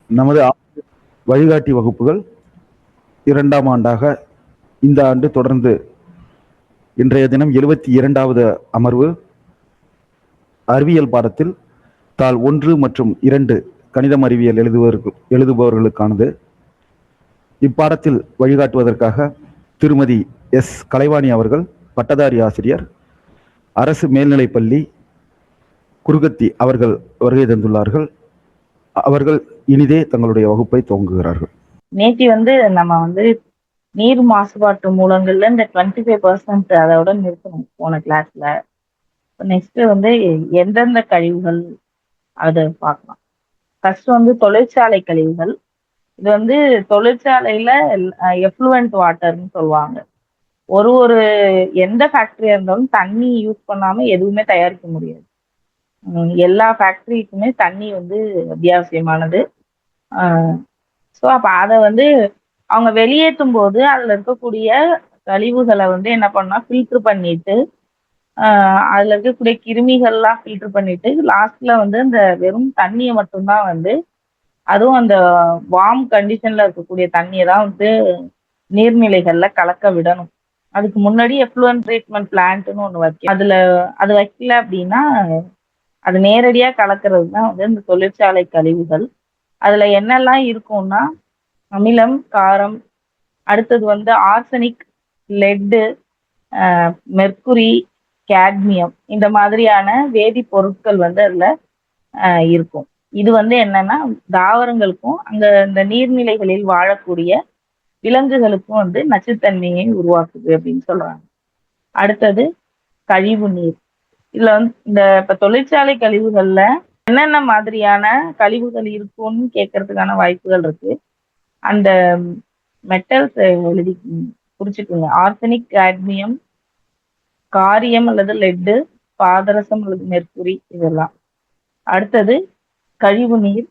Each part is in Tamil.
நமது வழிகாட்டி வகுப்புகள் 2ஆம் ஆண்டாக இந்த ஆண்டு தொடர்ந்து இன்றைய தினம் 72வது அமர்வு அறிவியல் பாடத்தில் தாள் 1 மற்றும் 2 கணிதம் அறிவியல் எழுதுபவர்களுக்கானது. இப்பாடத்தில் வழிகாட்டுவதற்காக திருமதி எஸ் கலைவாணி அவர்கள் பட்டதாரி ஆசிரியர், அரசு மேல்நிலைப்பள்ளி குருகத்தி அவர்கள் வருகை தந்துள்ளார்கள். அவர்கள் இனிதே தங்களுடைய வகுப்பை துவங்குகிறார்கள். நேற்று நம்ம நீர் மாசுபாட்டு மூலங்கள்ல இந்த 25% அதோட நிறுத்தணும் போன கிளாஸ்ல. நெக்ஸ்ட் எந்தெந்த கழிவுகள் அதை பார்க்கலாம். ஃபர்ஸ்ட் தொழிற்சாலை கழிவுகள். இது தொழிற்சாலையில எஃப்ளூவன்ட் வாட்டர்னு சொல்லுவாங்க. ஒரு எந்த ஃபேக்டரியா இருந்தாலும் தண்ணி யூஸ் பண்ணாம எதுவுமே தயாரிக்க முடியாது. எல்லா ஃபேக்டரிக்குமே தண்ணி அத்தியாவசியமானது. ஸோ அப்ப அதை அவங்க வெளியேற்றும் போது அதுல இருக்கக்கூடிய கழிவுகளை என்ன பண்ணா ஃபில்டர் பண்ணிட்டு அதுல இருக்கக்கூடிய கிருமிகள்லாம் ஃபில்டர் பண்ணிட்டு லாஸ்ட்ல அந்த வெறும் தண்ணியை மட்டும்தான் அதுவும் அந்த வார்ம் கண்டிஷன்ல இருக்கக்கூடிய தண்ணியை தான் நீர்நிலைகள்ல கலக்க விடணும். அதுக்கு முன்னாடி எஃப்ளூவன்ட் ட்ரீட்மெண்ட் பிளான்ட்னு ஒண்ணு வைக்க அது வைக்கல அப்படின்னா அது நேரடியா கலக்கிறது தான் இந்த தொழிற்சாலை கழிவுகள். அதுல என்னெல்லாம் இருக்கும்னா அமிலம், காரம், அடுத்தது ஆர்சனிக், லெட்டு, மெர்க்குரி, கேட்மியம் இந்த மாதிரியான வேதிப்பொருட்கள் அதுல இருக்கும். இது என்னன்னா தாவரங்களுக்கும் அங்க இந்த நீர்நிலைகளில் வாழக்கூடிய விலங்குகளுக்கும் நச்சுத்தன்மையை உருவாக்குது அப்படின்னு சொல்றாங்க. அடுத்தது கழிவு நீர். இதுல இந்த இப்ப தொழிற்சாலை கழிவுகள்ல என்னென்ன மாதிரியான கழிவுகள் இருக்கும்னு கேட்கறதுக்கான வாய்ப்புகள் இருக்கு. அந்த மெட்டல்ஸ் எழுதி குறிச்சுக்குங்க. ஆர்சனிக், கேட்மியம், காரியம் அல்லது லெட்டு, பாதரசம் அல்லது மெர்க்குரி இதெல்லாம். அடுத்தது கழிவு நீர்.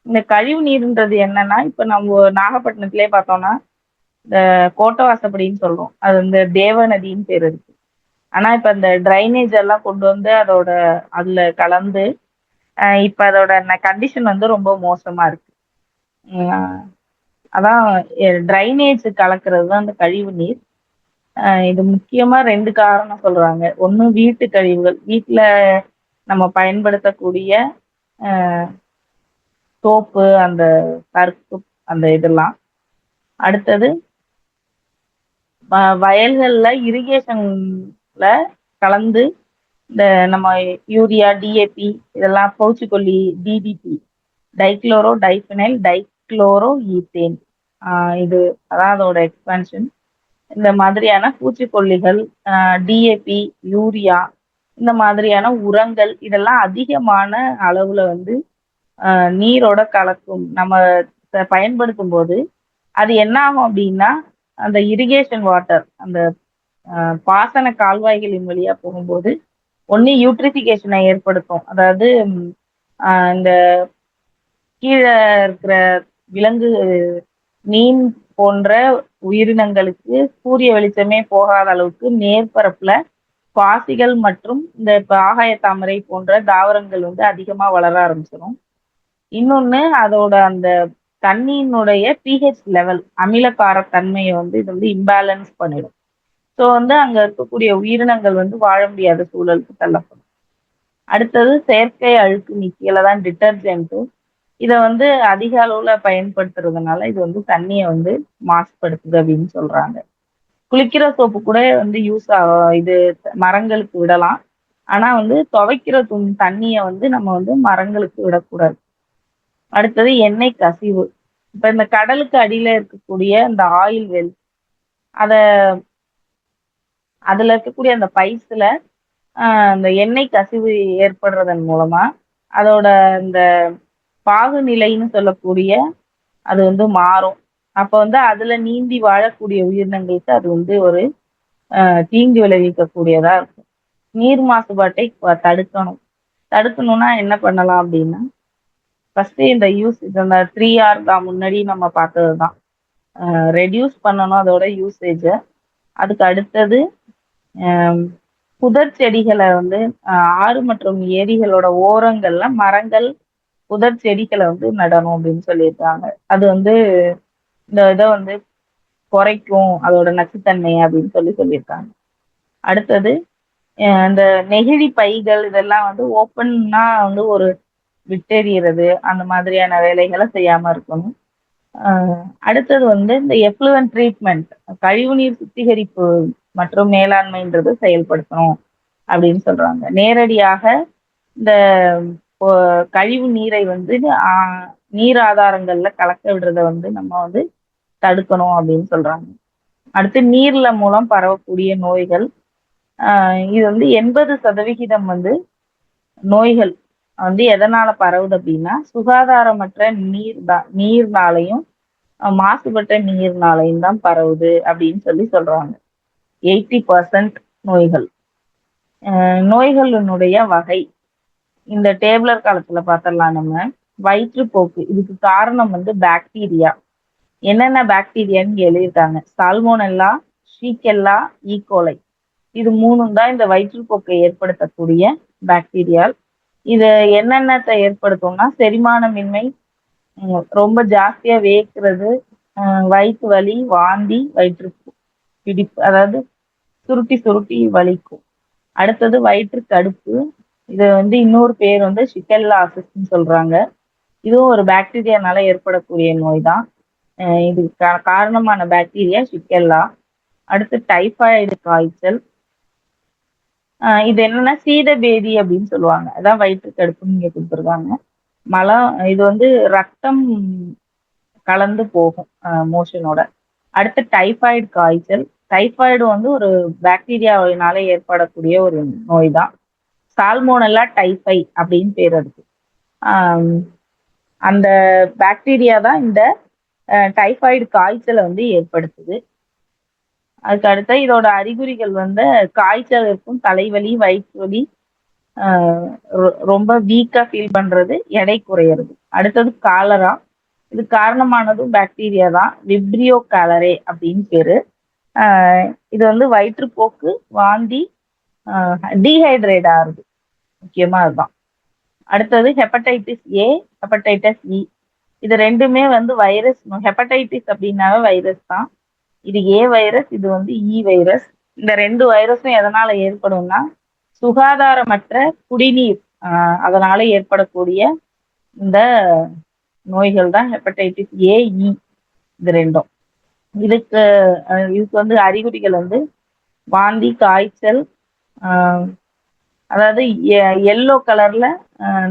இந்த கழிவு நீர்ன்றது என்னன்னா இப்ப நம்ம நாகப்பட்டினத்திலே பார்த்தோம்னா இந்த கோட்டவாசப்படின்னு சொல்றோம். அது தேவநதின்னு பேர் இருக்கு. ஆனா இப்ப இந்த ட்ரைனேஜ் எல்லாம் கொண்டு அதோட அதுல கலந்து இப்ப அதோட கண்டிஷன் ரொம்ப மோசமா இருக்கு. அதான் ட்ரைனேஜ் கலக்கிறது தான் அந்த கழிவு நீர். இது முக்கியமா 2 காரணம் சொல்றாங்க. ஒண்ணு வீட்டு கழிவுகள், வீட்டுல நம்ம பயன்படுத்தக்கூடிய சோப்பு, அந்த சர்ப்பு, அந்த இதெல்லாம். அடுத்தது வயல்கள்ல இரிகேஷன்ல கலந்து இந்த நம்ம யூரியா, டிஏபி இதெல்லாம் பூச்சிக்கொல்லி, DDT, dichloro diphenyl dichloro ethane, இது அதான் அதோட எக்ஸ்பான்ஷன். இந்த மாதிரியான பூச்சிக்கொல்லிகள், டிஏபி, யூரியா இந்த மாதிரியான உரங்கள் இதெல்லாம் அதிகமான அளவுல நீரோட கலக்கும். நம்ம பயன்படுத்தும் போது அது என்ன ஆகும் அப்படின்னா அந்த இரிகேஷன் வாட்டர், அந்த பாசன கால்வாய்களின் வழியா போகும்போது ஒன்னு யூட்ரிஃபிகேஷனை ஏற்படுத்தும். அதாவது இந்த கீழே இருக்கிற விலங்கு, மீன் போன்ற உயிரினங்களுக்கு சூரிய வெளிச்சமே போகாத அளவுக்கு மேற்பரப்புல பாசிகள் மற்றும் இந்த ஆகாய தாமரை போன்ற தாவரங்கள் அதிகமா வளர ஆரம்பிச்சிடும். இன்னொன்னு அதோட அந்த தண்ணியினுடைய பிஹெச் லெவல், அமிலக்கார தன்மையை இது இம்பேலன்ஸ் பண்ணிடும். ஸோ அங்க இருக்கக்கூடிய உயிரினங்கள் வாழ முடியாத சூழலுக்கு தள்ளப்படும். அடுத்தது செயற்கை அழுக்கு நீக்கியில தான் டிட்டர்ஜென்ட்டும். இதை அதிக அளவுல பயன்படுத்துறதுனால இது தண்ணியை மாசுபடுத்துது அப்படின்னு சொல்றாங்க. குளிக்கிற சோப்பு கூட யூஸ் இது மரங்களுக்கு விடலாம். ஆனா துவைக்கிற தண்ணியை நம்ம மரங்களுக்கு விடக்கூடாது. அடுத்தது எண்ணெய் கசிவு. இப்ப இந்த கடலுக்கு அடியில இருக்கக்கூடிய இந்த ஆயில் வெல், அதுல இருக்கக்கூடிய அந்த பைப்ஸ்ல அந்த எண்ணெய் கசிவு ஏற்படுறதன் மூலமா அதோட இந்த பாகுநிலைன்னு சொல்லக்கூடிய அது மாறும். அப்ப அதுல நீந்தி வாழக்கூடிய உயிரினங்களுக்கு அது ஒரு தீங்கு விளைவிக்கக்கூடியதா இருக்கும். நீர் மாசுபாட்டை தடுக்கணும்னா என்ன பண்ணலாம் அப்படின்னா, ஃபர்ஸ்ட் இந்த இந்த 3R தான் முன்னாடி நம்ம பார்த்ததுதான். ரெடியூஸ் பண்ணணும் அதோட யூசேஜ. அதுக்கு அடுத்தது புதர் செடிகளை ஆறு மற்றும் ஏரிகளோட ஓரங்கள்ல மரங்கள் புதர் செடிகளை வந்து நடணும் அப்படின்னு சொல்லியிருக்காங்க. அது வந்து இந்த இதை வந்து குறைக்கும் அதோட நச்சுத்தன்மை அப்படின்னு சொல்லியிருக்காங்க. அடுத்தது இந்த நெகிழி பைகள் இதெல்லாம் வந்து ஓப்பன்னா வந்து ஒரு விட்டெறியறது அந்த மாதிரியான வேலைகளை செய்யாம இருக்கணும். அடுத்தது வந்து இந்த எஃப்ளூவன்ட் ட்ரீட்மெண்ட் கழிவுநீர் சுத்திகரிப்பு மற்றும் மேலாண்மைன்றது செயல்படுத்தணும் அப்படின்னு சொல்றாங்க. நேரடியாக இந்த கழிவு நீரை வந்து நீர் ஆதாரங்கள்ல கலக்க விடுறத வந்து நம்ம வந்து தடுக்கணும் அப்படின்னு சொல்றாங்க. அடுத்து நீர்ல மூலம் பரவக்கூடிய நோய்கள் இது வந்து 80% வந்து நோய்கள் வந்து எதனால பரவுது அப்படின்னா சுகாதாரமற்ற நீர்னாலையும் மாசுபட்ட நீர்னாலையும் தான் பரவுது அப்படின்னு சொல்றாங்க. 80% நோய்கள். நோய்களினுடைய வகை இந்த டேபிளர் காலத்துல பார்த்தரலாம். நம்ம வயிற்றுப்போக்கு இதுக்கு காரணம் வந்து பாக்டீரியா. என்னென்ன பாக்டீரியான்னு எழுதியிருக்காங்க. சால்மோனெல்லா, ஷீகெல்லா, ஈகோலை இது 3 தான் இந்த வயிற்றுப்போக்கை ஏற்படுத்தக்கூடிய பாக்டீரியா. இது என்னென்னத்தை ஏற்படுத்தும்னா செரிமானமின்மை, ரொம்ப ஜாஸ்தியா வேர்க்கிறது, வயிற்று வலி, வாந்தி, வயிற்று பிடிப்பு அதாவது சுருட்டி சுருட்டி வலிக்கும். அடுத்தது வயிற்று கடுப்பு. இது வந்து இன்னொரு பேர் வந்து ஷிகெல்லாசிஸ்ன்னு சொல்றாங்க. இதுவும் ஒரு பாக்டீரியானால ஏற்படக்கூடிய நோய் தான். இது காரணமான பாக்டீரியா ஷிகெல்லா. அடுத்து டைபாய்டு காய்ச்சல். இது என்னன்னா சீதபேதி அப்படின்னு சொல்லுவாங்க. அதான் வயிற்று கடுப்புன்னு இங்க கொடுத்துருக்காங்க. மலம் இது வந்து ரத்தம் கலந்து போகும் மோஷனோட. அடுத்து டைபாய்டு காய்ச்சல். டைபாய்டு வந்து ஒரு பாக்டீரியாவினால ஏற்படக்கூடிய ஒரு நோய் தான். சால்மோனெல்லா டைபை அப்படின்னு பேர் இருக்கு. அந்த பாக்டீரியா தான் இந்த டைபாய்டு காய்ச்சலை வந்து ஏற்படுத்துது. அதுக்கு அடுத்த இதோட அறிகுறிகள் வந்து காய்ச்சல் இருக்கும், தலைவலி, வயிற்று வலி, ரொம்ப வீக்கா ஃபீல் பண்றது, எடை குறையிறது. அடுத்தது காலரா. இது காரணமானதும் பாக்டீரியா தான். விப்ரியோ காலரே அப்படின்னு பேரு. இது வந்து வயிற்றுப்போக்கு, வாந்தி, டீஹைட்ரேட் ஆகுது முக்கியமா அதுதான். அடுத்தது ஹெப்படைட்டிஸ் ஏ, ஹெப்படைட்டிஸ் இ. இது ரெண்டுமே வந்து வைரஸ். ஹெப்படைட்டிஸ் அப்படின்னாவே வைரஸ் தான். இது ஏ வைரஸ், இது வந்து இ வைரஸ். இந்த 2 வைரஸும் எதனால ஏற்படும்னா சுகாதாரமற்ற குடிநீர் அதனால ஏற்படக்கூடிய இந்த நோய்கள் தான் ஹெப்படைட்டிஸ் ஏ, இ இது ரெண்டும். இதுக்கு வந்து அறிகுறிகள் வந்து வாந்தி, காய்ச்சல், அதாவது எல்லோ கலர்ல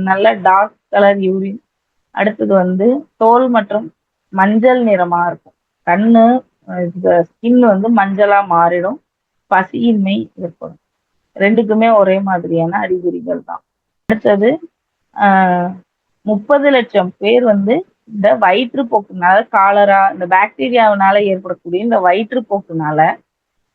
நல்ல டார்க் கலர் யூரின். அடுத்தது வந்து தோல் மற்றும் மஞ்சள் நிறமா இருக்கும். கண்ணு ஸ்கின் வந்து மஞ்சளா மாறிடும். பசியின்மை ஏற்படும். ரெண்டுக்குமே ஒரே மாதிரியான அறிகுறிகள் தான். அடுத்தது 30 லட்சம் பேர் வந்து இந்த வயிற்றுப்போக்குனால, காலரா இந்த பாக்டீரியாவினால ஏற்படக்கூடிய இந்த வயிற்றுப்போக்குனால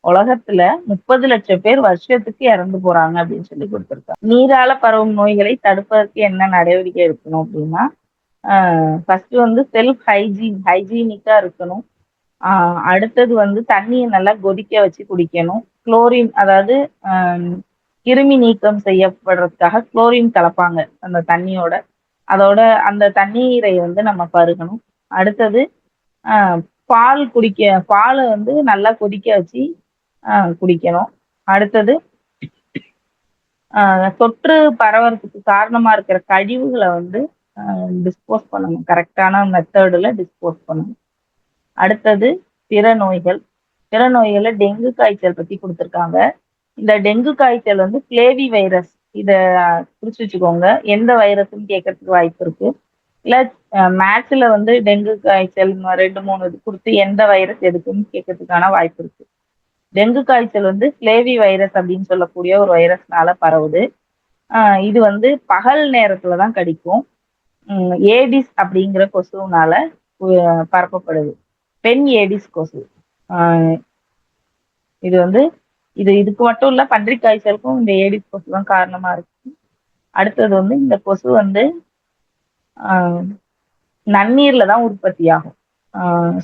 உலகத்துல 30 லட்சம் பேர் வருஷத்துக்கு இறந்து போறாங்க அப்படின்னு சொல்லி கொடுத்துருக்காங்க. நீரால பரவும் நோய்களை தடுப்பதற்கு என்ன நடவடிக்கை எடுக்கணும் அப்படின்னா ஃபர்ஸ்ட் வந்து செல்ஃப் ஹைஜீனிக்கா இருக்கணும். அடுத்தது வந்து தண்ணியை நல்லா கொதிக்க வச்சு குடிக்கணும். குளோரின் அதாவது கிருமி நீக்கம் செய்யப்படுறதுக்காக குளோரின் கலப்பாங்க அந்த தண்ணியோட. அதோட அந்த தண்ணீரை வந்து நம்ம பருகணும். அடுத்தது பாலை வந்து நல்லா கொதிக்க வச்சு குடிக்கணும். அடுத்தது தொற்று பரவறதுக்கு காரணமா இருக்கிற கழிவுகளை வந்து டிஸ்போஸ் பண்ணணும். கரெக்டான மெத்தடில் டிஸ்போஸ் பண்ணணும். அடுத்தது பிற நோய்கள் டெங்கு காய்ச்சல் பத்தி கொடுத்துருக்காங்க. இந்த டெங்கு காய்ச்சல் வந்து கிளேவி வைரஸ். இத குறிச்சு வச்சுக்கோங்க. எந்த வைரஸ்ன்னு கேட்கறதுக்கு வாய்ப்பு இருக்கு. இல்ல மேட்ச்ல வந்து டெங்கு காய்ச்சல் 2-3 இது கொடுத்து எந்த வைரஸ் எதுக்குன்னு கேட்கறதுக்கான வாய்ப்பு இருக்கு. டெங்கு காய்ச்சல் வந்து கிளேவி வைரஸ் அப்படின்னு சொல்லக்கூடிய ஒரு வைரஸ்னால பரவுது. இது வந்து பகல் நேரத்துல தான் கடிக்கும். ஏடிஸ் அப்படிங்கிற கொசுனால பரப்பப்படுது. பெண் ஏடிஸ் கொசு. இது வந்து இதுக்கு மட்டும் இல்ல, பன்றி காய்ச்சலுக்கும் இந்த ஏடிஸ் கொசு தான் காரணமா இருக்கு. அடுத்தது வந்து இந்த கொசு வந்து நன்னீர்ல தான் உற்பத்தி ஆகும்.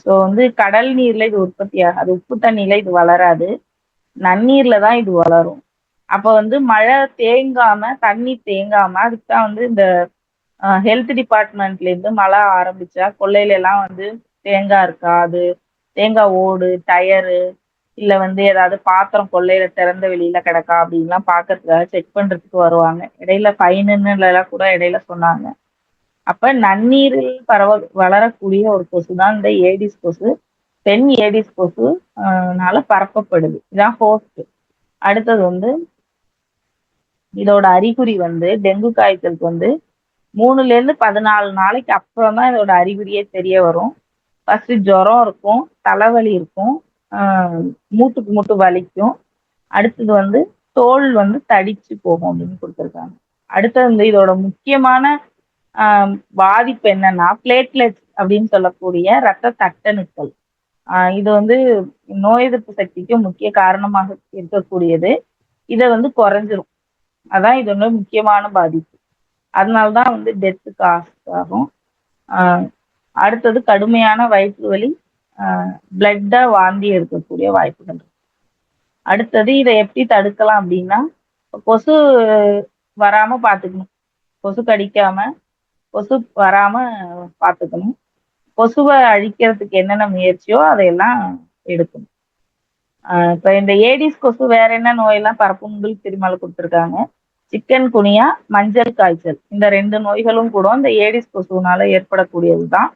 ஸோ வந்து கடல் நீர்ல இது உற்பத்தி ஆகாது, உப்பு தண்ணியில இது வளராது, நன்னீர்ல தான் இது வளரும். அப்ப வந்து மழை தேங்காம, தண்ணி தேங்காம அதுக்கு தான் வந்து இந்த ஹெல்த் டிபார்ட்மெண்ட்ல இருந்து மழை ஆரம்பிச்சா கொல்லையில எல்லாம் வந்து தேங்காய் இருக்கா, அது தேங்காய் ஓடு, டயரு, இல்ல வந்து ஏதாவது பாத்திரம் கொல்லையில திறந்த வெளியில கிடக்கா அப்படின்லாம் பாக்குறதுக்காக செக் பண்றதுக்கு வருவாங்க. இடையில ஃபைனுன்னு எல்லாம் கூட இடையில சொன்னாங்க. அப்ப நன்னீரில் வளரக்கூடிய ஒரு கொசு தான் இந்த ஏடிஸ் கொசு. பெண் ஏடிஸ் கொசு னால பரப்பப்படுது. இதான் ஹோஸ்ட். அடுத்தது வந்து இதோட அறிகுறி வந்து டெங்கு காய்ச்சலுக்கு வந்து 3ல இருந்து 14 நாளைக்கு அப்புறம் தான் இதோட அறிகுறியே தெரிய வரும். ஃபர்ஸ்ட் ஜுரம் இருக்கும், தலைவலி இருக்கும், மூட்டுக்கு மூட்டு வலிக்கும். அடுத்தது வந்து தோல் வந்து தடிச்சு போகும் அப்படின்னு கொடுத்துருக்காங்க. அடுத்தது வந்து இதோட முக்கியமான பாதிப்பு என்னன்னா பிளேட்லெட்ஸ் அப்படின்னு சொல்லக்கூடிய இரத்த தட்டணுக்கள். இது வந்து நோய் எதிர்ப்பு சக்திக்கு முக்கிய காரணமாக இருக்கக்கூடியது. இதை வந்து குறைஞ்சிரும். அதான் இதோட முக்கியமான பாதிப்பு. அதனாலதான் வந்து டெத்து காசு ஆகும். அடுத்தது கடுமையான வயிற்று வலி, பிளட்டா வாந்தி எடுக்கக்கூடிய வாய்ப்புகள் இருக்கு. அடுத்தது இதை எப்படி தடுக்கலாம் அப்படின்னா கொசு வராம பாத்துக்கணும். கொசு கடிக்காம, கொசு வராம பாத்துக்கணும். கொசுவை அழிக்கிறதுக்கு என்னென்ன முயற்சியோ அதையெல்லாம் எடுக்கணும். இப்ப இந்த ஏடிஸ் கொசு வேற என்ன நோயெல்லாம் பரப்பும் உங்களுக்கு தெரியுமா கொடுத்துருக்காங்க. சிக்கன் குனியா, மஞ்சள் காய்ச்சல், இந்த 2 நோய்களும் கூட இந்த ஏடிஸ் கொசுனால ஏற்படக்கூடியதுதான்.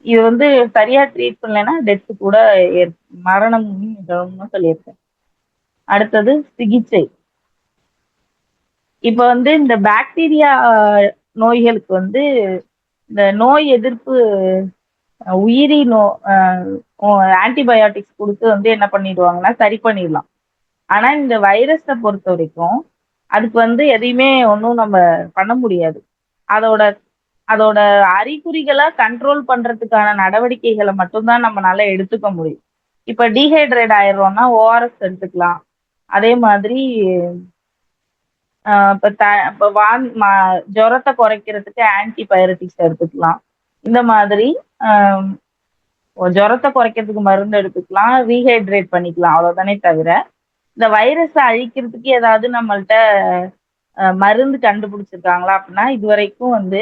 இது வந்து சரியா ட்ரீட் பண்ணலைன்னா டெத்து கூட மரணம் நிகழும்னு சொல்லியிருக்கேன். அடுத்தது சிகிச்சை. இப்ப வந்து இந்த பாக்டீரியா நோய்களுக்கு வந்து இந்த நோய் எதிர்ப்பு உயிரி ஆன்டிபயோட்டிக்ஸ் கொடுத்து வந்து என்ன பண்ணிடுவாங்கன்னா சரி பண்ணிடலாம். ஆனா இந்த வைரஸை பொறுத்த வரைக்கும் அதுக்கு வந்து எதையுமே ஒன்றும் நம்ம பண்ண முடியாது. அதோட அதோட அறிகுறிகளை கண்ட்ரோல் பண்றதுக்கான நடவடிக்கைகளை மட்டும்தான் நம்மளால எடுத்துக்க முடியும். இப்ப டீஹைட்ரேட் ஆயிடுறோம்னா ஓஆர்எஸ் எடுத்துக்கலாம். அதே மாதிரி ஜுரத்தை குறைக்கிறதுக்கு ஆன்டிபயோட்டிக்ஸ் எடுத்துக்கலாம். இந்த மாதிரி ஜுரத்தை குறைக்கிறதுக்கு மருந்து எடுத்துக்கலாம், ரீஹைட்ரேட் பண்ணிக்கலாம், அவ்வளவுதானே தவிர இந்த வைரஸை அழிக்கிறதுக்கு ஏதாவது நம்மள்ட்ட மருந்து கண்டுபிடிச்சிருக்காங்களா அப்படின்னா இது வரைக்கும் வந்து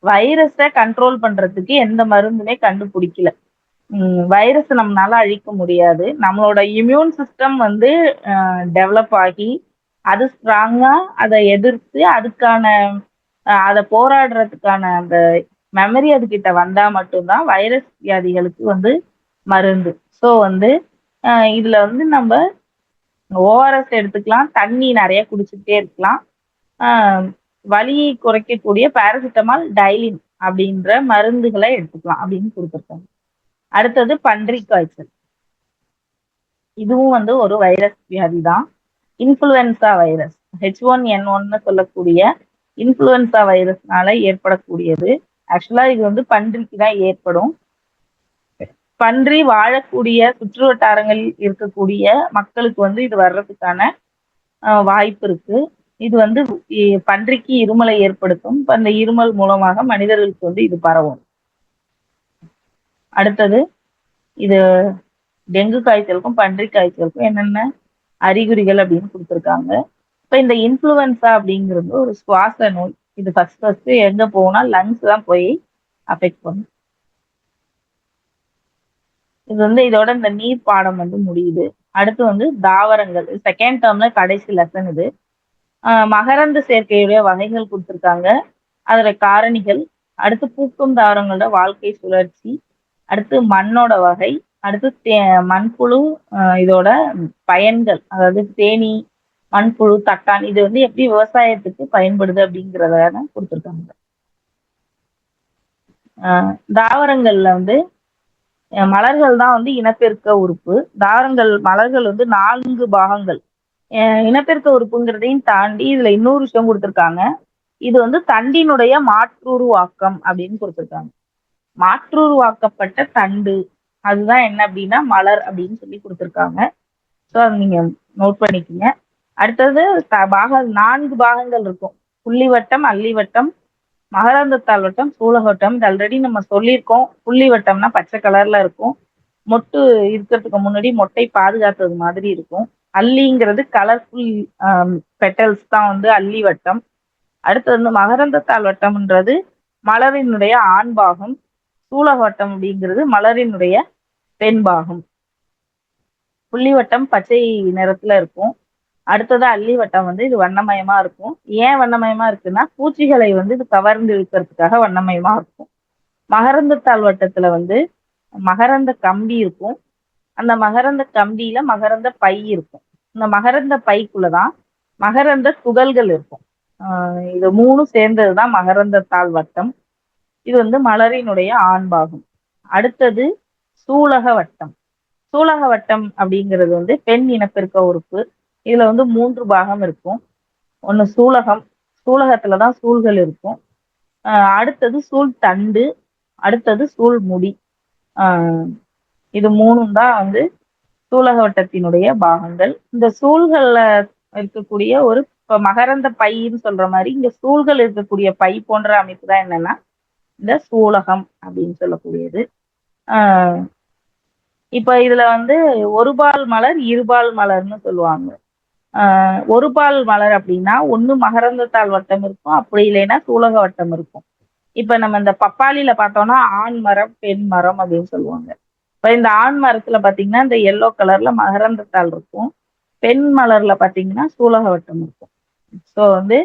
வைரஸை கண்ட்ரோல் பண்றதுக்கு எந்த மருந்துமே கண்டுபிடிக்கல. வைரஸ் நம்மளால அழிக்க முடியாது. நம்மளோட இம்யூன் சிஸ்டம் வந்து டெவலப் ஆகி அது ஸ்ட்ராங்கா அதை எதிர்த்து அதுக்கான அதை போராடுறதுக்கான அந்த மெமரி அதுகிட்ட வந்தா மட்டும்தான் வைரஸ் வியாதிகளுக்கு வந்து மருந்து. ஸோ வந்து இதுல வந்து நம்ம ஓஆர்எஸ் எடுத்துக்கலாம், தண்ணி நிறைய குடிச்சுக்கிட்டே இருக்கலாம், வலியை குறைக்கக்கூடிய பாராசிட்டமால், டைலின் அப்படின்ற மருந்துகளை எடுத்துக்கலாம் அப்படின்னு கொடுத்துருக்காங்க. அடுத்தது பன்றி காய்ச்சல். இதுவும் வந்து ஒரு வைரஸ் வியாதி தான். இன்ஃபுளுவன்சா வைரஸ், H1N1 சொல்லக்கூடிய இன்ஃபுளுவன்சா வைரஸ்னால ஏற்படக்கூடியது. ஆக்சுவலா இது வந்து பன்றிக்கு தான் ஏற்படும். பன்றி வாழக்கூடிய சுற்று வட்டாரங்களில் இருக்கக்கூடிய மக்களுக்கு வந்து இது வர்றதுக்கான வாய்ப்பு இருக்கு. இது வந்து பன்றிக்கு இருமலை ஏற்படுத்தும். அந்த இருமல் மூலமாக மனிதர்களுக்கு வந்து இது பரவும். அடுத்தது இது டெங்கு காய்ச்சலுக்கும் பன்றி காய்ச்சலுக்கும் என்னென்ன அறிகுறிகள் அப்படின்னு கொடுத்துருக்காங்க. இப்ப இந்த இன்ஃபுளுவன்சா அப்படிங்கிறது ஒரு சுவாச நோய். இது ஃபர்ஸ்ட் எங்க போனா லங்ஸ் தான் போய் அஃபெக்ட் பண்ணும். இது வந்து இதோட இந்த நீர் பாடம் வந்து முடியுது. அடுத்து வந்து தாவரங்கள், செகண்ட் டேர்ம்ல கடைசி லெசன் இது. மகரந்த சேர்க்கையுடைய வகைகள் கொடுத்துருக்காங்க, அதோட காரணிகள், அடுத்து பூக்கும் தாவரங்களோட வாழ்க்கை சுழற்சி, அடுத்து மண்ணோட வகை, அடுத்து மண்புழு, இதோட பயன்கள், அதாவது தேனீ, மண்புழு, தட்டான், இது வந்து எப்படி விவசாயத்துக்கு பயன்படுது அப்படிங்கிறத கொடுத்துருக்காங்க. தாவரங்கள்ல வந்து மலர்கள் தான் வந்து இனப்பெருக்க உறுப்பு. மலர்கள் வந்து 4 பாகங்கள். இனப்பெருக்க உறுப்புங்கிறதையும் தாண்டி இதுல இன்னொரு விஷயம் கொடுத்துருக்காங்க. இது வந்து தண்டினுடைய மாற்றுருவாக்கம் அப்படின்னு கொடுத்துருக்காங்க. மாற்றுருவாக்கப்பட்ட தண்டு, அதுதான் என்ன அப்படின்னா மலர் அப்படின்னு சொல்லி கொடுத்துருக்காங்க. ஸோ அதை நீங்க நோட் பண்ணிக்கோங்க. அடுத்தது 4 பாகங்கள் இருக்கும். புள்ளிவட்டம், அல்லிவட்டம், மகரந்தத்தாள் வட்டம், சூலகவட்டம். இது ஆல்ரெடி நம்ம சொல்லியிருக்கோம். புள்ளிவட்டம்னா பச்சை கலர்ல இருக்கும். மொட்டு இருக்கிறதுக்கு முன்னாடி மொட்டை பாதுகாத்தது மாதிரி இருக்கும். அல்லிங்கிறது கலர்ஃபுல் பெட்டல்ஸ் தான் வந்து அல்லிவட்டம். அடுத்து வந்து மகரந்தத்தாள் வட்டம்ன்றது மலரினுடைய ஆண் பாகம். சூலக வட்டம் அப்படிங்கிறது மலரினுடைய பெண் பாகம். புள்ளி வட்டம் பச்சை நிறத்துல இருக்கும். அடுத்தது அல்லி வட்டம் வந்து இது வண்ணமயமா இருக்கும். ஏன் வண்ணமயமா இருக்குன்னா பூச்சிகளை வந்து இது கவர்ந்து இழுக்கிறதுக்காக வண்ணமயமா இருக்கும். மகரந்தத்தாள் வட்டத்துல வந்து மகரந்த கம்பி இருக்கும். அந்த மகரந்த கம்பியில மகரந்த பை இருக்கும். இந்த மகரந்த பைக்குள்ளதான் மகரந்த துகள்கள் இருக்கும். இது 3 சேர்ந்ததுதான் மகரந்தத்தாள் வட்டம். இது வந்து மலரினுடைய ஆண் பாகம். அடுத்தது சூலக வட்டம். சூலக வட்டம் அப்படிங்கிறது வந்து பெண் இனப்பெருக்க உறுப்பு. இதுல வந்து 3 பாகம் இருக்கும். ஒண்ணு சூலகம். சூலகத்துலதான் சூழ்கள் இருக்கும். அடுத்தது சூழ் தண்டு. அடுத்தது சூழ் முடி. இது 3ம் தான் வந்து சூலக வட்டத்தினுடைய பாகங்கள். இந்த சூழ்கள்ல இருக்கக்கூடிய ஒரு இப்ப மகரந்த பைன்னு சொல்ற மாதிரி இங்க சூழ்கள் இருக்கக்கூடிய பை போன்ற அமைப்பு தான் என்னன்னா இந்த சூலகம் அப்படின்னு சொல்லக்கூடியது. இப்ப இதுல வந்து ஒருபால் மலர் இருபால் மலர்னு சொல்லுவாங்க. ஒருபால் மலர் அப்படின்னா ஒண்ணு மகரந்தத்தாள் வட்டம் இருக்கும், அப்படி இல்லைன்னா சூலக வட்டம் இருக்கும். இப்ப நம்ம இந்த பப்பாளியில பார்த்தோம்னா ஆண் மரம் பெண் மரம் அப்படின்னு சொல்லுவாங்க. இப்ப இந்த ஆண் மரத்துல பாத்தீங்கன்னா இந்த எல்லோ கலர்ல மகரந்தத்தாள் இருக்கும். பெண் மலர்ல பாத்தீங்கன்னா சூலக வட்டம் இருக்கும். ஸோ வந்து